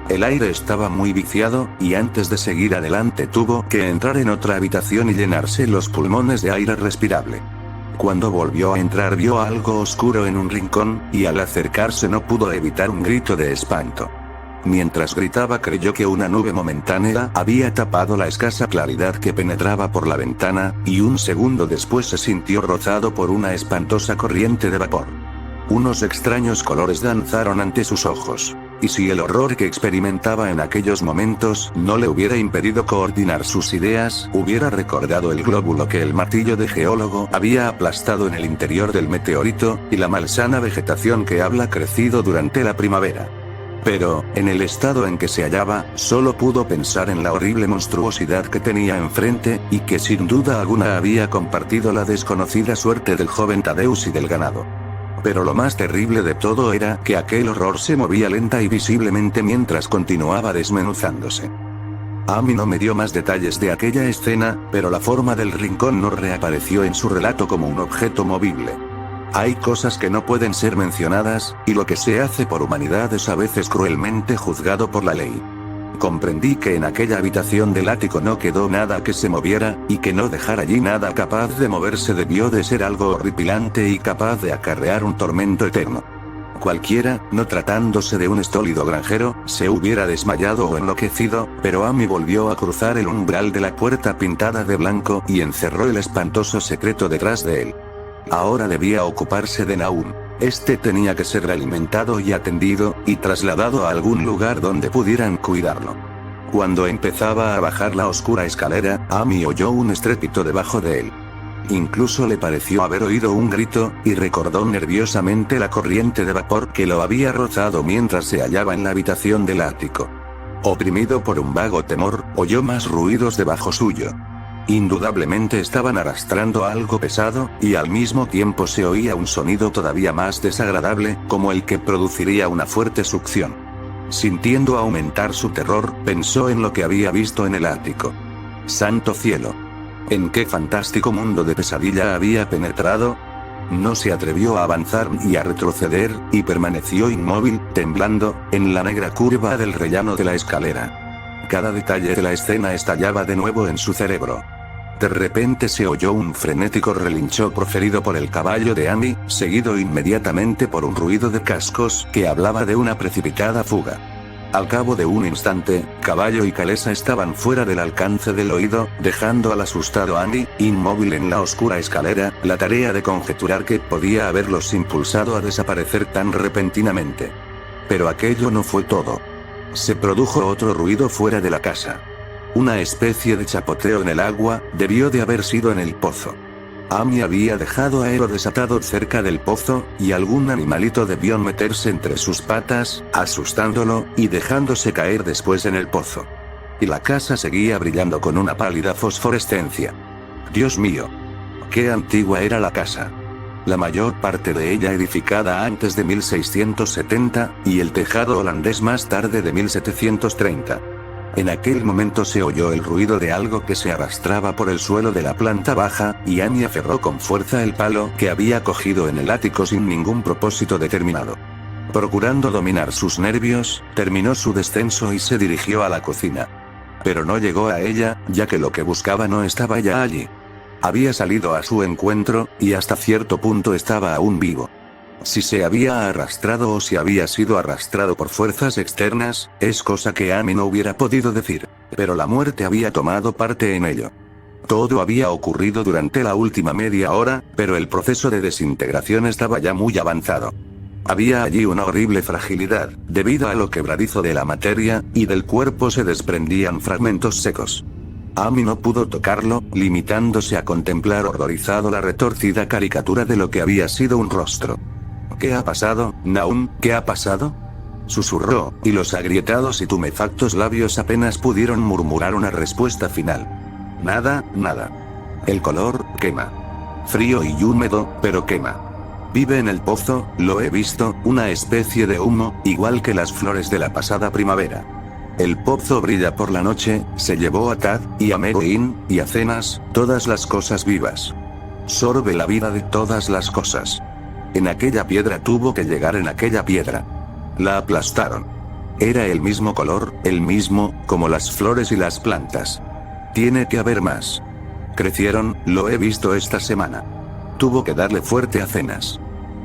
El aire estaba muy viciado, y antes de seguir adelante tuvo que entrar en otra habitación y llenarse los pulmones de aire respirable. Cuando volvió a entrar vio algo oscuro en un rincón, y al acercarse no pudo evitar un grito de espanto. Mientras gritaba creyó que una nube momentánea había tapado la escasa claridad que penetraba por la ventana, y un segundo después se sintió rozado por una espantosa corriente de vapor. Unos extraños colores danzaron ante sus ojos. Y si el horror que experimentaba en aquellos momentos no le hubiera impedido coordinar sus ideas, hubiera recordado el glóbulo que el martillo de geólogo había aplastado en el interior del meteorito, y la malsana vegetación que había crecido durante la primavera. Pero, en el estado en que se hallaba, solo pudo pensar en la horrible monstruosidad que tenía enfrente, y que sin duda alguna había compartido la desconocida suerte del joven Tadeus y del ganado. Pero lo más terrible de todo era que aquel horror se movía lenta y visiblemente mientras continuaba desmenuzándose. Amy no me dio más detalles de aquella escena, pero la forma del rincón no reapareció en su relato como un objeto movible. Hay cosas que no pueden ser mencionadas, y lo que se hace por humanidad es a veces cruelmente juzgado por la ley. Comprendí que en aquella habitación del ático no quedó nada que se moviera, y que no dejar allí nada capaz de moverse debió de ser algo horripilante y capaz de acarrear un tormento eterno. Cualquiera, no tratándose de un estólido granjero, se hubiera desmayado o enloquecido, pero Amy volvió a cruzar el umbral de la puerta pintada de blanco y encerró el espantoso secreto detrás de él. Ahora debía ocuparse de Nahum. Este tenía que ser alimentado y atendido, y trasladado a algún lugar donde pudieran cuidarlo. Cuando empezaba a bajar la oscura escalera, Amy oyó un estrépito debajo de él. Incluso le pareció haber oído un grito, y recordó nerviosamente la corriente de vapor que lo había rozado mientras se hallaba en la habitación del ático. Oprimido por un vago temor, oyó más ruidos debajo suyo. Indudablemente estaban arrastrando algo pesado, y al mismo tiempo se oía un sonido todavía más desagradable, como el que produciría una fuerte succión. Sintiendo aumentar su terror, pensó en lo que había visto en el ático. ¡Santo cielo! ¿En qué fantástico mundo de pesadilla había penetrado? No se atrevió a avanzar ni a retroceder, y permaneció inmóvil, temblando, en la negra curva del rellano de la escalera. Cada detalle de la escena estallaba de nuevo en su cerebro. De repente se oyó un frenético relincho proferido por el caballo de Amy, seguido inmediatamente por un ruido de cascos que hablaba de una precipitada fuga. Al cabo de un instante, caballo y calesa estaban fuera del alcance del oído, dejando al asustado Amy, inmóvil en la oscura escalera, la tarea de conjeturar qué podía haberlos impulsado a desaparecer tan repentinamente. Pero aquello no fue todo. Se produjo otro ruido fuera de la casa. Una especie de chapoteo en el agua, debió de haber sido en el pozo. Amy había dejado a Ero desatado cerca del pozo, y algún animalito debió meterse entre sus patas, asustándolo, y dejándose caer después en el pozo. Y la casa seguía brillando con una pálida fosforescencia. Dios mío. Qué antigua era la casa. La mayor parte de ella edificada antes de 1670, y el tejado holandés más tarde de 1730. En aquel momento se oyó el ruido de algo que se arrastraba por el suelo de la planta baja, y Amy aferró con fuerza el palo que había cogido en el ático sin ningún propósito determinado. Procurando dominar sus nervios, terminó su descenso y se dirigió a la cocina. Pero no llegó a ella, ya que lo que buscaba no estaba ya allí. Había salido a su encuentro, y hasta cierto punto estaba aún vivo. Si se había arrastrado o si había sido arrastrado por fuerzas externas, es cosa que Amy no hubiera podido decir, pero la muerte había tomado parte en ello. Todo había ocurrido durante la última media hora, pero el proceso de desintegración estaba ya muy avanzado. Había allí una horrible fragilidad, debido a lo quebradizo de la materia, y del cuerpo se desprendían fragmentos secos. Amy no pudo tocarlo, limitándose a contemplar horrorizado la retorcida caricatura de lo que había sido un rostro. ¿Qué ha pasado, Nahum? ¿Qué ha pasado? Susurró, y los agrietados y tumefactos labios apenas pudieron murmurar una respuesta final. Nada, nada. El color, quema. Frío y húmedo, pero quema. Vive en el pozo, lo he visto, una especie de humo, igual que las flores de la pasada primavera. El pozo brilla por la noche, se llevó a Tad, y a Meroin, y a Cenas, todas las cosas vivas. Sorbe la vida de todas las cosas. En aquella piedra tuvo que llegar en aquella piedra. La aplastaron. Era el mismo color, el mismo, como las flores y las plantas. Tiene que haber más. Crecieron, lo he visto esta semana. Tuvo que darle fuerte a Cenas.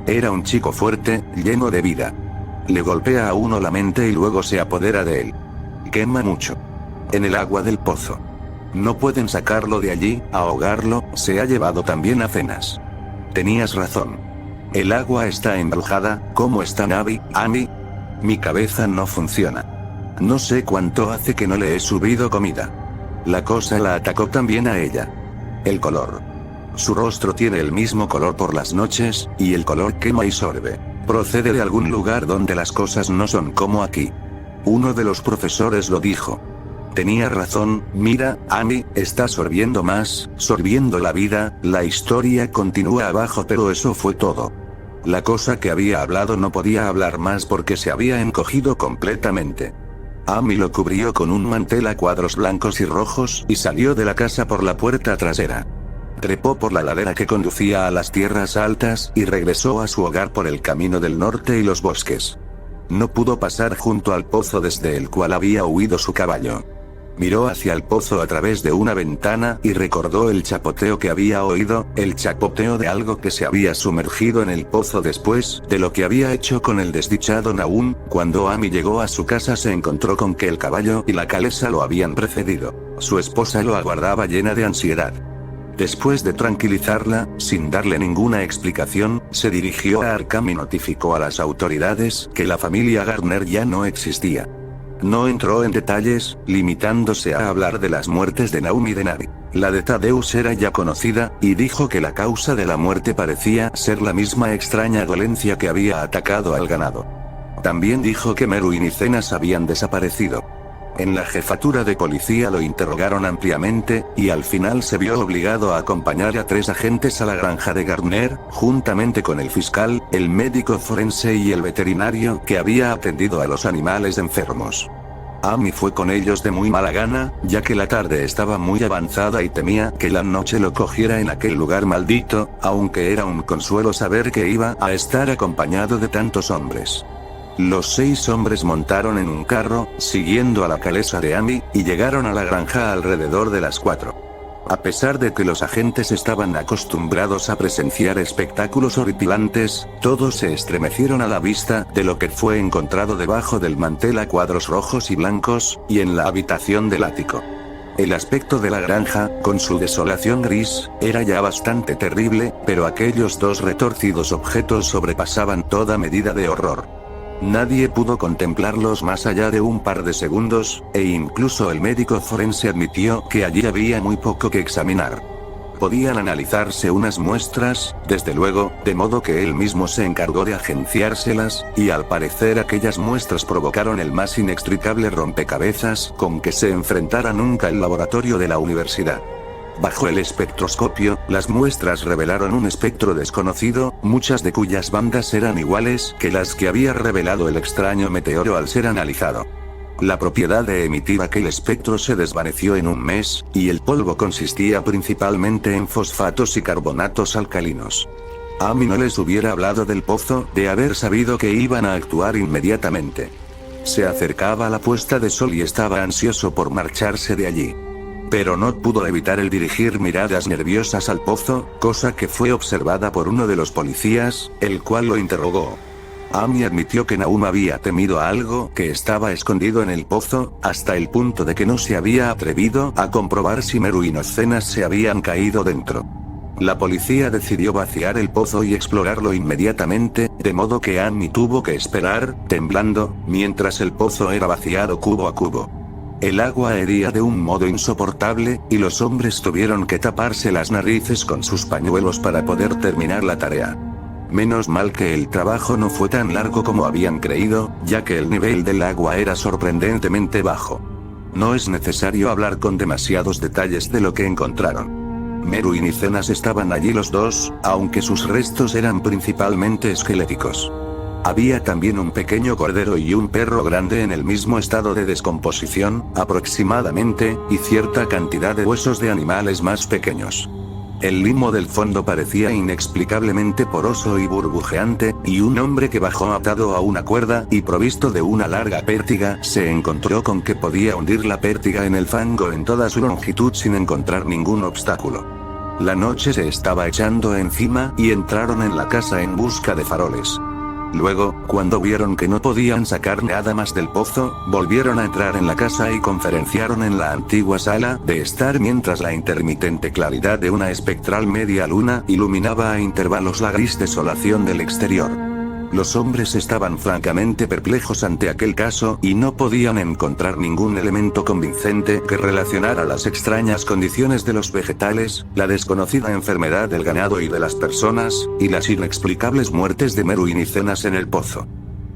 Era un chico fuerte, lleno de vida. Le golpea a uno la mente y luego se apodera de él. Quema mucho. En el agua del pozo. No pueden sacarlo de allí, ahogarlo, se ha llevado también a Cenas. Tenías razón. El agua está embrujada, ¿cómo está Amy? Mi cabeza no funciona. No sé cuánto hace que no le he subido comida. La cosa la atacó también a ella. El color. Su rostro tiene el mismo color por las noches, y el color quema y sorbe. Procede de algún lugar donde las cosas no son como aquí. Uno de los profesores lo dijo. Tenía razón, mira, Amy, está sorbiendo más, sorbiendo la vida, la historia continúa abajo, pero eso fue todo. La cosa que había hablado no podía hablar más porque se había encogido completamente. Amy lo cubrió con un mantel a cuadros blancos y rojos y salió de la casa por la puerta trasera. Trepó por la ladera que conducía a las tierras altas y regresó a su hogar por el camino del norte y los bosques. No pudo pasar junto al pozo desde el cual había huido su caballo. Miró hacia el pozo a través de una ventana y recordó el chapoteo que había oído, el chapoteo de algo que se había sumergido en el pozo después de lo que había hecho con el desdichado Nahum. Cuando Amy llegó a su casa se encontró con que el caballo y la calesa lo habían precedido. Su esposa lo aguardaba llena de ansiedad. Después de tranquilizarla, sin darle ninguna explicación, se dirigió a Arkham y notificó a las autoridades que la familia Gardner ya no existía. No entró en detalles, limitándose a hablar de las muertes de Nahum y de Navi. La de Thaddeus era ya conocida, y dijo que la causa de la muerte parecía ser la misma extraña dolencia que había atacado al ganado. También dijo que Meruin y Cenas habían desaparecido. En la jefatura de policía lo interrogaron ampliamente, y al final se vio obligado a acompañar a 3 agentes a la granja de Gardner, juntamente con el fiscal, el médico forense y el veterinario que había atendido a los animales enfermos. Amy fue con ellos de muy mala gana, ya que la tarde estaba muy avanzada y temía que la noche lo cogiera en aquel lugar maldito, aunque era un consuelo saber que iba a estar acompañado de tantos hombres. Los 6 hombres montaron en un carro, siguiendo a la calesa de Amy, y llegaron a la granja alrededor de las 4. A pesar de que los agentes estaban acostumbrados a presenciar espectáculos horripilantes, todos se estremecieron a la vista de lo que fue encontrado debajo del mantel a cuadros rojos y blancos, y en la habitación del ático. El aspecto de la granja, con su desolación gris, era ya bastante terrible, pero aquellos 2 retorcidos objetos sobrepasaban toda medida de horror. Nadie pudo contemplarlos más allá de un par de segundos, e incluso el médico forense admitió que allí había muy poco que examinar. Podían analizarse unas muestras, desde luego, de modo que él mismo se encargó de agenciárselas, y al parecer aquellas muestras provocaron el más inextricable rompecabezas con que se enfrentara nunca el laboratorio de la universidad. Bajo el espectroscopio, las muestras revelaron un espectro desconocido, muchas de cuyas bandas eran iguales que las que había revelado el extraño meteoro al ser analizado. La propiedad de emitir aquel espectro se desvaneció en un mes, y el polvo consistía principalmente en fosfatos y carbonatos alcalinos. Amy no les hubiera hablado del pozo, de haber sabido que iban a actuar inmediatamente. Se acercaba la puesta de sol y estaba ansioso por marcharse de allí. Pero no pudo evitar el dirigir miradas nerviosas al pozo, cosa que fue observada por uno de los policías, el cual lo interrogó. Amy admitió que Nahum había temido a algo que estaba escondido en el pozo, hasta el punto de que no se había atrevido a comprobar si Meru y Nocenas se habían caído dentro. La policía decidió vaciar el pozo y explorarlo inmediatamente, de modo que Amy tuvo que esperar, temblando, mientras el pozo era vaciado cubo a cubo. El agua hería de un modo insoportable, y los hombres tuvieron que taparse las narices con sus pañuelos para poder terminar la tarea. Menos mal que el trabajo no fue tan largo como habían creído, ya que el nivel del agua era sorprendentemente bajo. No es necesario hablar con demasiados detalles de lo que encontraron. Meru y Nicenas estaban allí los dos, aunque sus restos eran principalmente esqueléticos. Había también un pequeño cordero y un perro grande en el mismo estado de descomposición, aproximadamente, y cierta cantidad de huesos de animales más pequeños. El limo del fondo parecía inexplicablemente poroso y burbujeante, y un hombre que bajó atado a una cuerda y provisto de una larga pértiga se encontró con que podía hundir la pértiga en el fango en toda su longitud sin encontrar ningún obstáculo. La noche se estaba echando encima y entraron en la casa en busca de faroles. Luego, cuando vieron que no podían sacar nada más del pozo, volvieron a entrar en la casa y conferenciaron en la antigua sala de estar mientras la intermitente claridad de una espectral media luna iluminaba a intervalos la gris desolación del exterior. Los hombres estaban francamente perplejos ante aquel caso y no podían encontrar ningún elemento convincente que relacionara las extrañas condiciones de los vegetales, la desconocida enfermedad del ganado y de las personas, y las inexplicables muertes de Meru y Nicenas en el pozo.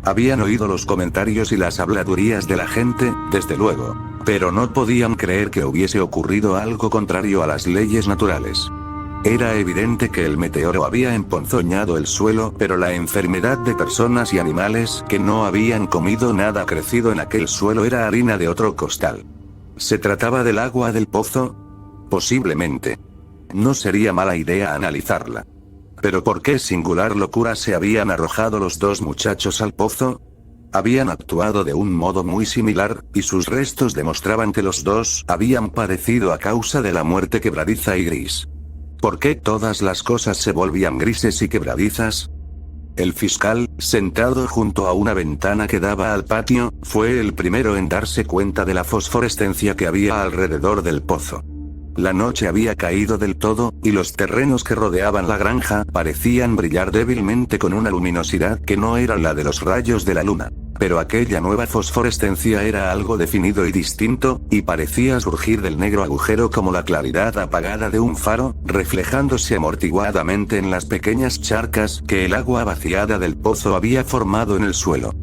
Habían oído los comentarios y las habladurías de la gente, desde luego, pero no podían creer que hubiese ocurrido algo contrario a las leyes naturales. Era evidente que el meteoro había emponzoñado el suelo, pero la enfermedad de personas y animales que no habían comido nada crecido en aquel suelo era harina de otro costal. ¿Se trataba del agua del pozo? Posiblemente. No sería mala idea analizarla. Pero ¿por qué singular locura se habían arrojado los dos muchachos al pozo? Habían actuado de un modo muy similar, y sus restos demostraban que los dos habían padecido a causa de la muerte quebradiza y gris. ¿Por qué todas las cosas se volvían grises y quebradizas? El fiscal, sentado junto a una ventana que daba al patio, fue el primero en darse cuenta de la fosforescencia que había alrededor del pozo. La noche había caído del todo, y los terrenos que rodeaban la granja parecían brillar débilmente con una luminosidad que no era la de los rayos de la luna. Pero aquella nueva fosforescencia era algo definido y distinto, y parecía surgir del negro agujero como la claridad apagada de un faro, reflejándose amortiguadamente en las pequeñas charcas que el agua vaciada del pozo había formado en el suelo.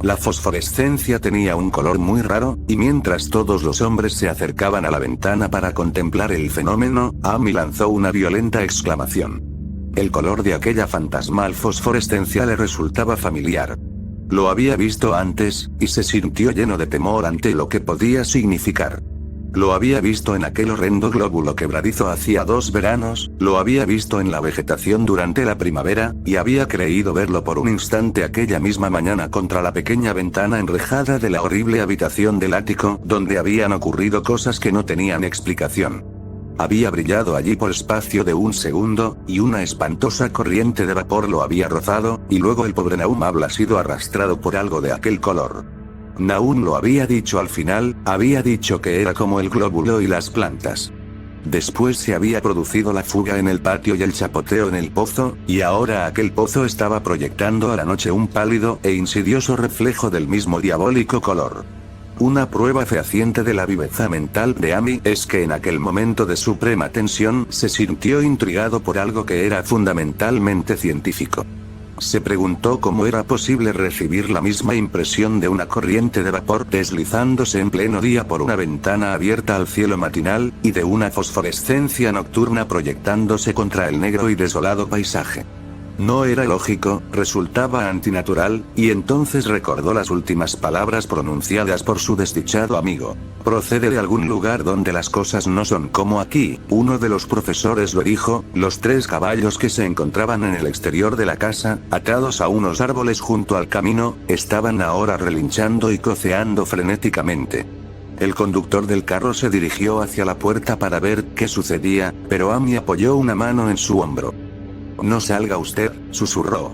La fosforescencia tenía un color muy raro, y mientras todos los hombres se acercaban a la ventana para contemplar el fenómeno, Amy lanzó una violenta exclamación. El color de aquella fantasmal fosforescencia le resultaba familiar. Lo había visto antes, y se sintió lleno de temor ante lo que podía significar. Lo había visto en aquel horrendo glóbulo quebradizo hacía 2 veranos, lo había visto en la vegetación durante la primavera, y había creído verlo por un instante aquella misma mañana contra la pequeña ventana enrejada de la horrible habitación del ático, donde habían ocurrido cosas que no tenían explicación. Había brillado allí por espacio de un segundo, y una espantosa corriente de vapor lo había rozado, y luego el pobre Nahum había sido arrastrado por algo de aquel color. Nahum lo había dicho al final, había dicho que era como el glóbulo y las plantas. Después se había producido la fuga en el patio y el chapoteo en el pozo, y ahora aquel pozo estaba proyectando a la noche un pálido e insidioso reflejo del mismo diabólico color. Una prueba fehaciente de la viveza mental de Amy es que en aquel momento de suprema tensión se sintió intrigado por algo que era fundamentalmente científico. Se preguntó cómo era posible recibir la misma impresión de una corriente de vapor deslizándose en pleno día por una ventana abierta al cielo matinal, y de una fosforescencia nocturna proyectándose contra el negro y desolado paisaje. No era lógico, resultaba antinatural, y entonces recordó las últimas palabras pronunciadas por su desdichado amigo. Procede de algún lugar donde las cosas no son como aquí, uno de los profesores lo dijo. Los 3 caballos que se encontraban en el exterior de la casa, atados a unos árboles junto al camino, estaban ahora relinchando y coceando frenéticamente. El conductor del carro se dirigió hacia la puerta para ver qué sucedía, pero Amy apoyó una mano en su hombro. «No salga usted», susurró.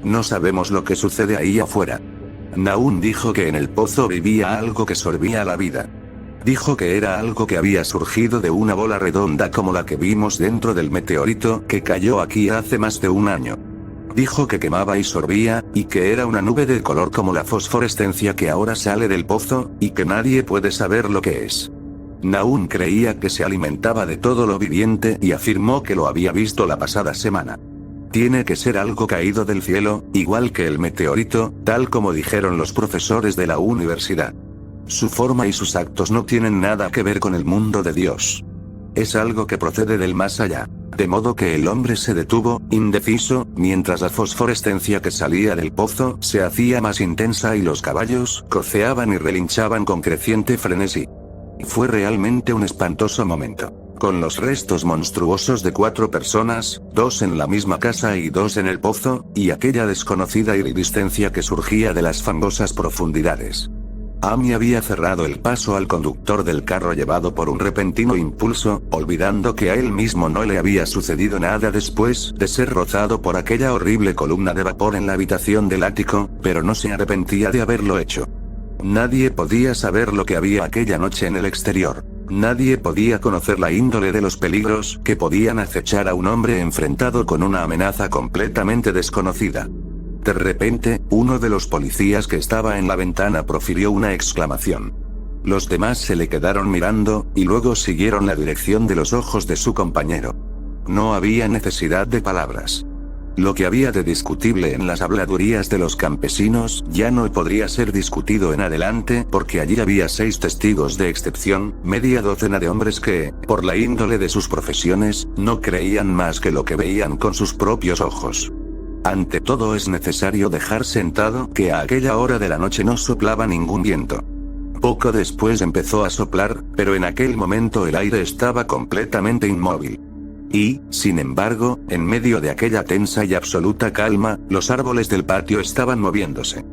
«No sabemos lo que sucede ahí afuera». Nahum dijo que en el pozo vivía algo que sorbía la vida. Dijo que era algo que había surgido de una bola redonda como la que vimos dentro del meteorito que cayó aquí hace más de un año. Dijo que quemaba y sorbía, y que era una nube de color como la fosforescencia que ahora sale del pozo, y que nadie puede saber lo que es. Nahum creía que se alimentaba de todo lo viviente y afirmó que lo había visto la pasada semana. Tiene que ser algo caído del cielo, igual que el meteorito, tal como dijeron los profesores de la universidad. Su forma y sus actos no tienen nada que ver con el mundo de Dios. Es algo que procede del más allá. De modo que el hombre se detuvo, indeciso, mientras la fosforescencia que salía del pozo se hacía más intensa y los caballos coceaban y relinchaban con creciente frenesí. Fue realmente un espantoso momento. Con los restos monstruosos de 4 personas, 2 en la misma casa y 2 en el pozo, y aquella desconocida iridiscencia que surgía de las fangosas profundidades. Amy había cerrado el paso al conductor del carro llevado por un repentino impulso, olvidando que a él mismo no le había sucedido nada después de ser rozado por aquella horrible columna de vapor en la habitación del ático, pero no se arrepentía de haberlo hecho. Nadie podía saber lo que había aquella noche en el exterior. Nadie podía conocer la índole de los peligros que podían acechar a un hombre enfrentado con una amenaza completamente desconocida. De repente, uno de los policías que estaba en la ventana profirió una exclamación. Los demás se le quedaron mirando, y luego siguieron la dirección de los ojos de su compañero. No había necesidad de palabras. Lo que había de discutible en las habladurías de los campesinos ya no podría ser discutido en adelante porque allí había 6 testigos de excepción, media docena de hombres que, por la índole de sus profesiones, no creían más que lo que veían con sus propios ojos. Ante todo es necesario dejar sentado que a aquella hora de la noche no soplaba ningún viento. Poco después empezó a soplar, pero en aquel momento el aire estaba completamente inmóvil. Y, sin embargo, en medio de aquella tensa y absoluta calma, los árboles del patio estaban moviéndose.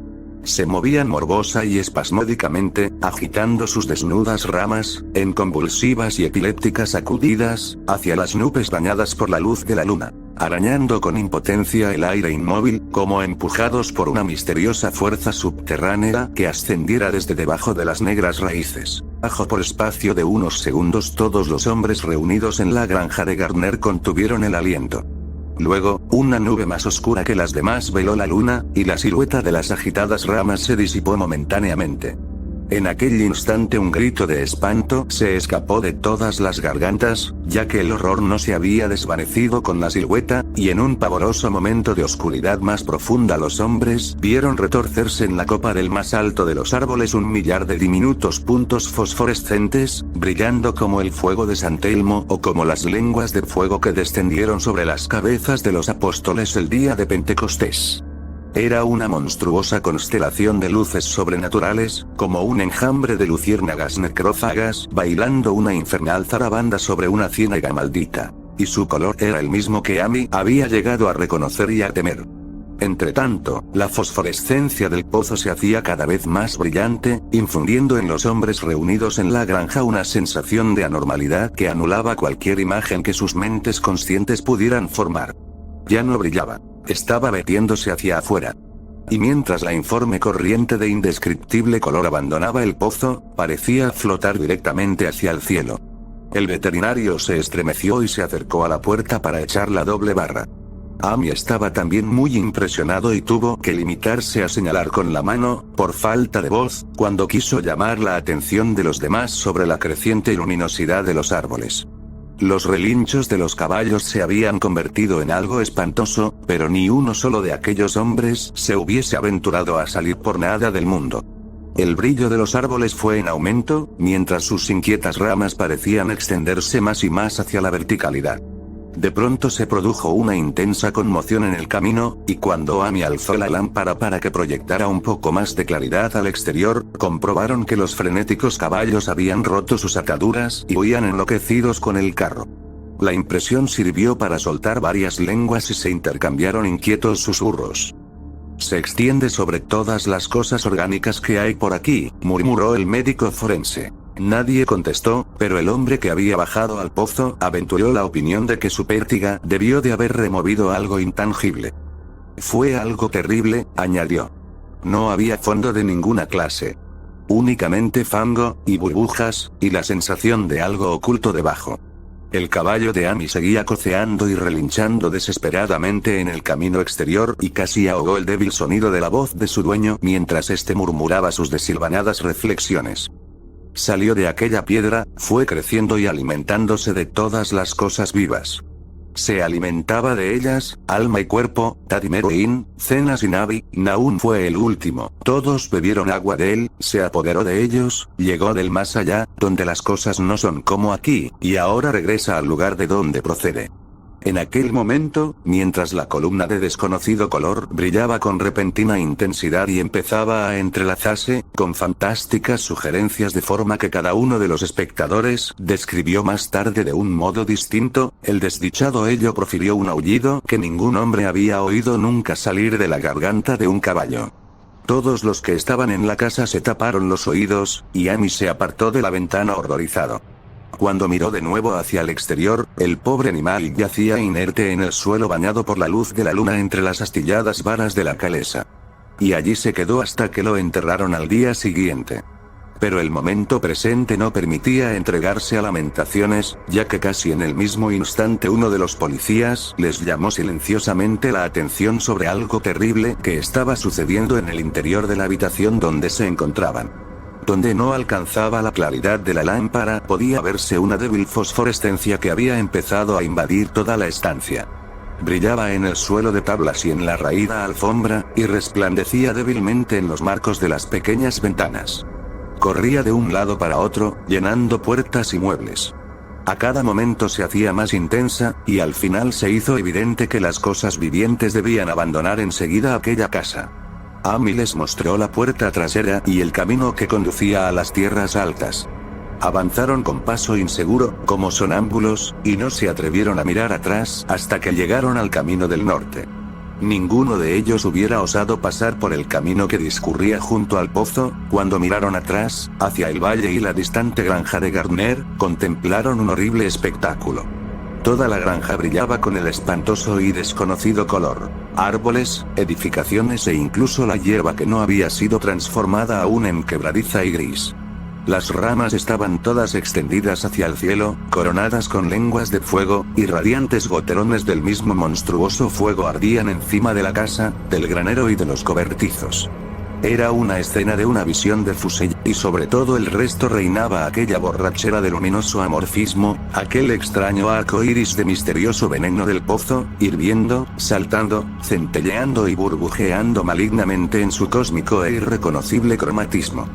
Se movían morbosa y espasmódicamente, agitando sus desnudas ramas, en convulsivas y epilépticas sacudidas, hacia las nubes bañadas por la luz de la luna, arañando con impotencia el aire inmóvil, como empujados por una misteriosa fuerza subterránea que ascendiera desde debajo de las negras raíces. Bajo por espacio de unos segundos todos los hombres reunidos en la granja de Garner contuvieron el aliento. Luego, una nube más oscura que las demás veló la luna, y la silueta de las agitadas ramas se disipó momentáneamente. En aquel instante un grito de espanto se escapó de todas las gargantas, ya que el horror no se había desvanecido con la silueta, y en un pavoroso momento de oscuridad más profunda los hombres vieron retorcerse en la copa del más alto de los árboles 1.000.000 de diminutos puntos fosforescentes, brillando como el fuego de San Telmo o como las lenguas de fuego que descendieron sobre las cabezas de los apóstoles el día de Pentecostés. Era una monstruosa constelación de luces sobrenaturales, como un enjambre de luciérnagas necrófagas bailando una infernal zarabanda sobre una ciénaga maldita. Y su color era el mismo que Amy había llegado a reconocer y a temer. Entretanto, la fosforescencia del pozo se hacía cada vez más brillante, infundiendo en los hombres reunidos en la granja una sensación de anormalidad que anulaba cualquier imagen que sus mentes conscientes pudieran formar. Ya no brillaba. Estaba metiéndose hacia afuera. Y mientras la informe corriente de indescriptible color abandonaba el pozo, parecía flotar directamente hacia el cielo. El veterinario se estremeció y se acercó a la puerta para echar la doble barra. Amy estaba también muy impresionado y tuvo que limitarse a señalar con la mano, por falta de voz, cuando quiso llamar la atención de los demás sobre la creciente luminosidad de los árboles. Los relinchos de los caballos se habían convertido en algo espantoso, pero ni uno solo de aquellos hombres se hubiese aventurado a salir por nada del mundo. El brillo de los árboles fue en aumento, mientras sus inquietas ramas parecían extenderse más y más hacia la verticalidad. De pronto se produjo una intensa conmoción en el camino, y cuando Amy alzó la lámpara para que proyectara un poco más de claridad al exterior, comprobaron que los frenéticos caballos habían roto sus ataduras y huían enloquecidos con el carro. La impresión sirvió para soltar varias lenguas y se intercambiaron inquietos susurros. «Se extiende sobre todas las cosas orgánicas que hay por aquí», murmuró el médico forense. Nadie contestó, pero el hombre que había bajado al pozo aventuró la opinión de que su pértiga debió de haber removido algo intangible. «Fue algo terrible», añadió. No había fondo de ninguna clase. Únicamente fango, y burbujas, y la sensación de algo oculto debajo. El caballo de Amy seguía coceando y relinchando desesperadamente en el camino exterior y casi ahogó el débil sonido de la voz de su dueño mientras éste murmuraba sus desilvanadas reflexiones. Salió de aquella piedra, fue creciendo y alimentándose de todas las cosas vivas. Se alimentaba de ellas, alma y cuerpo, Tadimeruin, Cenas y Navi, Naun fue el último, todos bebieron agua de él, se apoderó de ellos, llegó del más allá, donde las cosas no son como aquí, y ahora regresa al lugar de donde procede. En aquel momento, mientras la columna de desconocido color brillaba con repentina intensidad y empezaba a entrelazarse, con fantásticas sugerencias de forma que cada uno de los espectadores describió más tarde de un modo distinto, el desdichado Ello profirió un aullido que ningún hombre había oído nunca salir de la garganta de un caballo. Todos los que estaban en la casa se taparon los oídos, y Amy se apartó de la ventana horrorizado. Cuando miró de nuevo hacia el exterior, el pobre animal yacía inerte en el suelo bañado por la luz de la luna entre las astilladas varas de la calesa. Y allí se quedó hasta que lo enterraron al día siguiente. Pero el momento presente no permitía entregarse a lamentaciones, ya que casi en el mismo instante uno de los policías les llamó silenciosamente la atención sobre algo terrible que estaba sucediendo en el interior de la habitación donde se encontraban. Donde no alcanzaba la claridad de la lámpara podía verse una débil fosforescencia que había empezado a invadir toda la estancia. Brillaba en el suelo de tablas y en la raída alfombra, y resplandecía débilmente en los marcos de las pequeñas ventanas. Corría de un lado para otro, llenando puertas y muebles. A cada momento se hacía más intensa, y al final se hizo evidente que las cosas vivientes debían abandonar enseguida aquella casa. Amy les mostró la puerta trasera y el camino que conducía a las tierras altas. Avanzaron con paso inseguro, como sonámbulos, y no se atrevieron a mirar atrás hasta que llegaron al camino del norte. Ninguno de ellos hubiera osado pasar por el camino que discurría junto al pozo. Cuando miraron atrás, hacia el valle y la distante granja de Gardner, contemplaron un horrible espectáculo. Toda la granja brillaba con el espantoso y desconocido color. Árboles, edificaciones e incluso la hierba que no había sido transformada aún en quebradiza y gris. Las ramas estaban todas extendidas hacia el cielo, coronadas con lenguas de fuego, y radiantes goterones del mismo monstruoso fuego ardían encima de la casa, del granero y de los cobertizos. Era una escena de una visión de Fusell, y sobre todo el resto reinaba aquella borrachera de luminoso amorfismo, aquel extraño arco iris de misterioso veneno del pozo, hirviendo, saltando, centelleando y burbujeando malignamente en su cósmico e irreconocible cromatismo.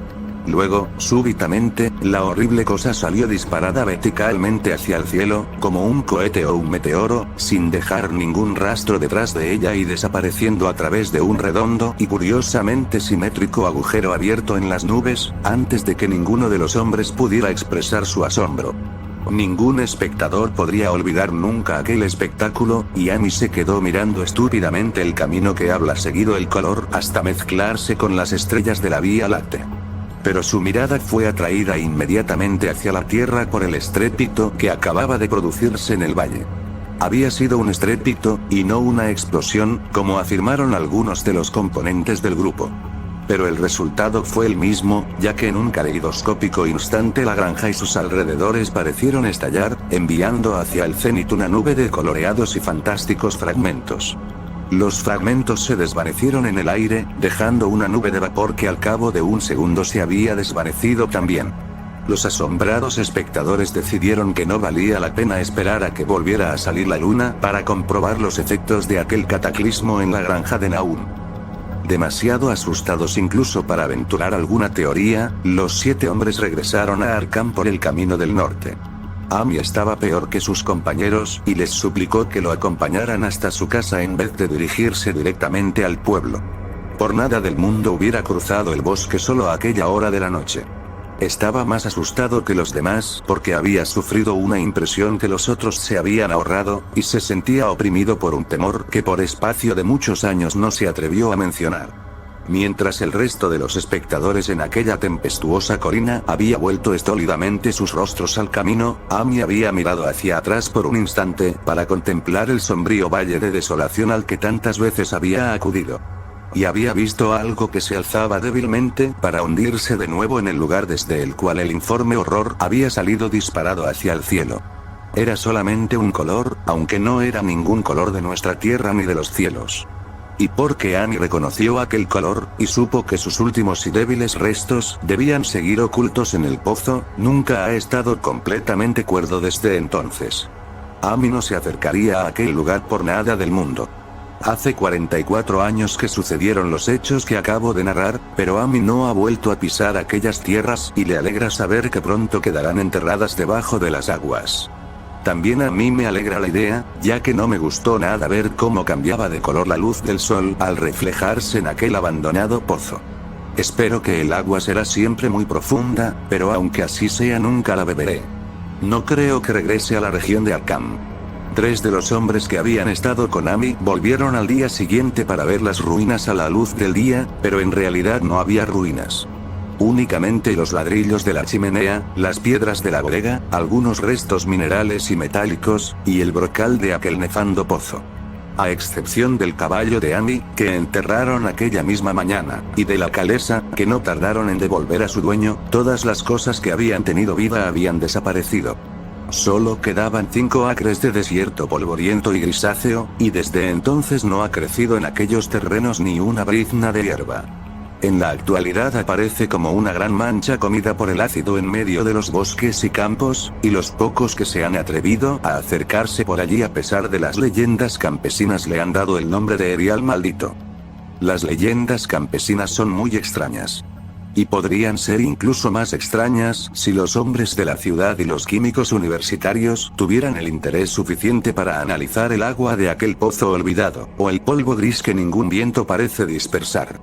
Luego, súbitamente, la horrible cosa salió disparada verticalmente hacia el cielo, como un cohete o un meteoro, sin dejar ningún rastro detrás de ella y desapareciendo a través de un redondo y curiosamente simétrico agujero abierto en las nubes, antes de que ninguno de los hombres pudiera expresar su asombro. Ningún espectador podría olvidar nunca aquel espectáculo, y Amy se quedó mirando estúpidamente el camino que habla seguido el color hasta mezclarse con las estrellas de la Vía Láctea. Pero su mirada fue atraída inmediatamente hacia la tierra por el estrépito que acababa de producirse en el valle. Había sido un estrépito, y no una explosión, como afirmaron algunos de los componentes del grupo. Pero el resultado fue el mismo, ya que en un caleidoscópico instante la granja y sus alrededores parecieron estallar, enviando hacia el cenit una nube de coloreados y fantásticos fragmentos. Los fragmentos se desvanecieron en el aire, dejando una nube de vapor que al cabo de un segundo se había desvanecido también. Los asombrados espectadores decidieron que no valía la pena esperar a que volviera a salir la luna para comprobar los efectos de aquel cataclismo en la granja de Naun. Demasiado asustados incluso para aventurar alguna teoría, los 7 hombres regresaron a Arkham por el camino del norte. Amy estaba peor que sus compañeros y les suplicó que lo acompañaran hasta su casa en vez de dirigirse directamente al pueblo. Por nada del mundo hubiera cruzado el bosque solo a aquella hora de la noche. Estaba más asustado que los demás porque había sufrido una impresión que los otros se habían ahorrado, y se sentía oprimido por un temor que por espacio de muchos años no se atrevió a mencionar. Mientras el resto de los espectadores en aquella tempestuosa colina había vuelto estólidamente sus rostros al camino, Amy había mirado hacia atrás por un instante para contemplar el sombrío valle de desolación al que tantas veces había acudido. Y había visto algo que se alzaba débilmente para hundirse de nuevo en el lugar desde el cual el informe horror había salido disparado hacia el cielo. Era solamente un color, aunque no era ningún color de nuestra tierra ni de los cielos. Y porque Amy reconoció aquel color, y supo que sus últimos y débiles restos debían seguir ocultos en el pozo, nunca ha estado completamente cuerdo desde entonces. Amy no se acercaría a aquel lugar por nada del mundo. Hace 44 años que sucedieron los hechos que acabo de narrar, pero Amy no ha vuelto a pisar aquellas tierras y le alegra saber que pronto quedarán enterradas debajo de las aguas. También a mí me alegra la idea, ya que no me gustó nada ver cómo cambiaba de color la luz del sol al reflejarse en aquel abandonado pozo. Espero que el agua será siempre muy profunda, pero aunque así sea nunca la beberé. No creo que regrese a la región de Arkham. 3 de los hombres que habían estado con Amy volvieron al día siguiente para ver las ruinas a la luz del día, pero en realidad no había ruinas. Únicamente los ladrillos de la chimenea, las piedras de la bodega, algunos restos minerales y metálicos, y el brocal de aquel nefando pozo. A excepción del caballo de Amy, que enterraron aquella misma mañana, y de la calesa, que no tardaron en devolver a su dueño, todas las cosas que habían tenido vida habían desaparecido. Solo quedaban 5 acres de desierto polvoriento y grisáceo, y desde entonces no ha crecido en aquellos terrenos ni una brizna de hierba. En la actualidad aparece como una gran mancha comida por el ácido en medio de los bosques y campos, y los pocos que se han atrevido a acercarse por allí a pesar de las leyendas campesinas le han dado el nombre de Erial Maldito. Las leyendas campesinas son muy extrañas. Y podrían ser incluso más extrañas si los hombres de la ciudad y los químicos universitarios tuvieran el interés suficiente para analizar el agua de aquel pozo olvidado, o el polvo gris que ningún viento parece dispersar.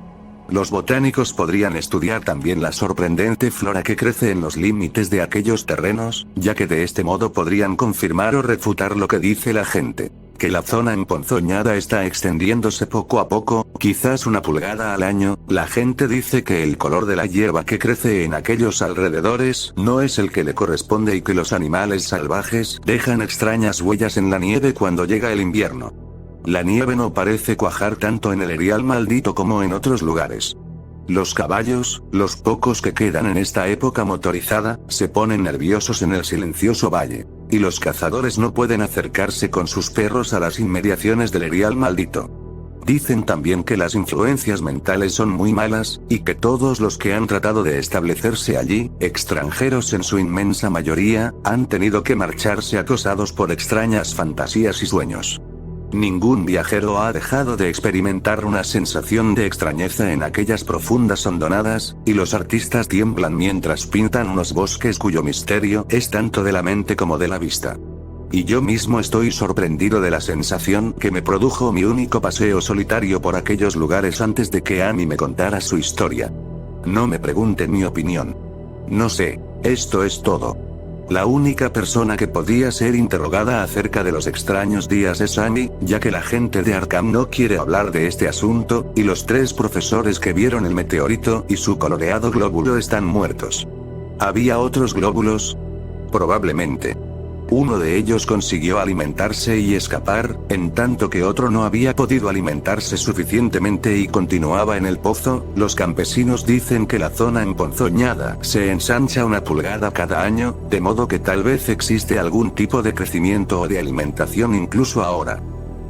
Los botánicos podrían estudiar también la sorprendente flora que crece en los límites de aquellos terrenos, ya que de este modo podrían confirmar o refutar lo que dice la gente, que la zona emponzoñada está extendiéndose poco a poco, quizás 1 pulgada al año. La gente dice que el color de la hierba que crece en aquellos alrededores no es el que le corresponde y que los animales salvajes dejan extrañas huellas en la nieve cuando llega el invierno. La nieve no parece cuajar tanto en el Erial Maldito como en otros lugares. Los caballos, los pocos que quedan en esta época motorizada, se ponen nerviosos en el silencioso valle, y los cazadores no pueden acercarse con sus perros a las inmediaciones del Erial Maldito. Dicen también que las influencias mentales son muy malas, y que todos los que han tratado de establecerse allí, extranjeros en su inmensa mayoría, han tenido que marcharse acosados por extrañas fantasías y sueños. Ningún viajero ha dejado de experimentar una sensación de extrañeza en aquellas profundas hondonadas, y los artistas tiemblan mientras pintan unos bosques cuyo misterio es tanto de la mente como de la vista. Y yo mismo estoy sorprendido de la sensación que me produjo mi único paseo solitario por aquellos lugares antes de que Amy me contara su historia. No me pregunten mi opinión. No sé, esto es todo. La única persona que podía ser interrogada acerca de los extraños días es Amy, ya que la gente de Arkham no quiere hablar de este asunto, y los 3 profesores que vieron el meteorito y su coloreado glóbulo están muertos. ¿Había otros glóbulos? Probablemente. Uno de ellos consiguió alimentarse y escapar, en tanto que otro no había podido alimentarse suficientemente y continuaba en el pozo. Los campesinos dicen que la zona emponzoñada se ensancha 1 pulgada cada año, de modo que tal vez existe algún tipo de crecimiento o de alimentación incluso ahora.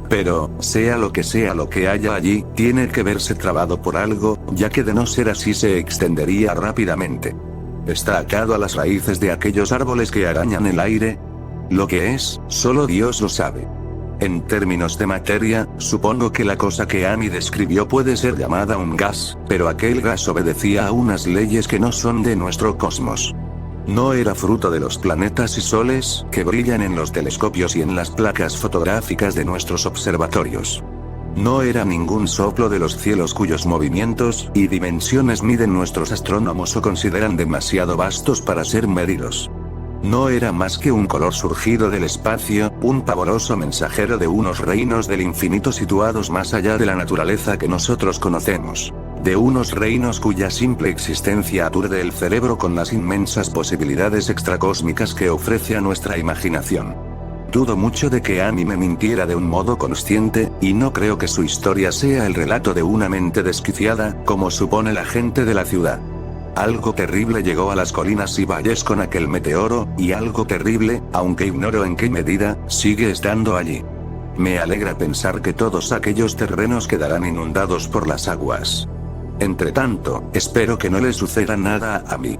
Pero, sea lo que haya allí, tiene que verse trabado por algo, ya que de no ser así se extendería rápidamente. ¿Está atado a las raíces de aquellos árboles que arañan el aire? Lo que es, solo Dios lo sabe. En términos de materia, supongo que la cosa que Amy describió puede ser llamada un gas, pero aquel gas obedecía a unas leyes que no son de nuestro cosmos. No era fruto de los planetas y soles que brillan en los telescopios y en las placas fotográficas de nuestros observatorios. No era ningún soplo de los cielos cuyos movimientos y dimensiones miden nuestros astrónomos o consideran demasiado vastos para ser medidos. No era más que un color surgido del espacio, un pavoroso mensajero de unos reinos del infinito situados más allá de la naturaleza que nosotros conocemos. De unos reinos cuya simple existencia aturde el cerebro con las inmensas posibilidades extracósmicas que ofrece a nuestra imaginación. Dudo mucho de que Amy me mintiera de un modo consciente, y no creo que su historia sea el relato de una mente desquiciada, como supone la gente de la ciudad. Algo terrible llegó a las colinas y valles con aquel meteoro, y algo terrible, aunque ignoro en qué medida, sigue estando allí. Me alegra pensar que todos aquellos terrenos quedarán inundados por las aguas. Entretanto, espero que no le suceda nada a Amy.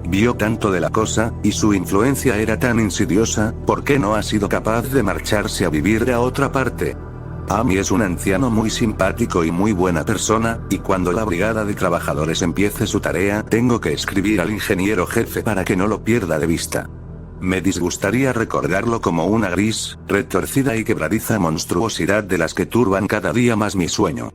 Vio tanto de la cosa, y su influencia era tan insidiosa, ¿por qué no ha sido capaz de marcharse a vivir a otra parte? Amy es un anciano muy simpático y muy buena persona, y cuando la brigada de trabajadores empiece su tarea, tengo que escribir al ingeniero jefe para que no lo pierda de vista. Me disgustaría recordarlo como una gris, retorcida y quebradiza monstruosidad de las que turban cada día más mi sueño.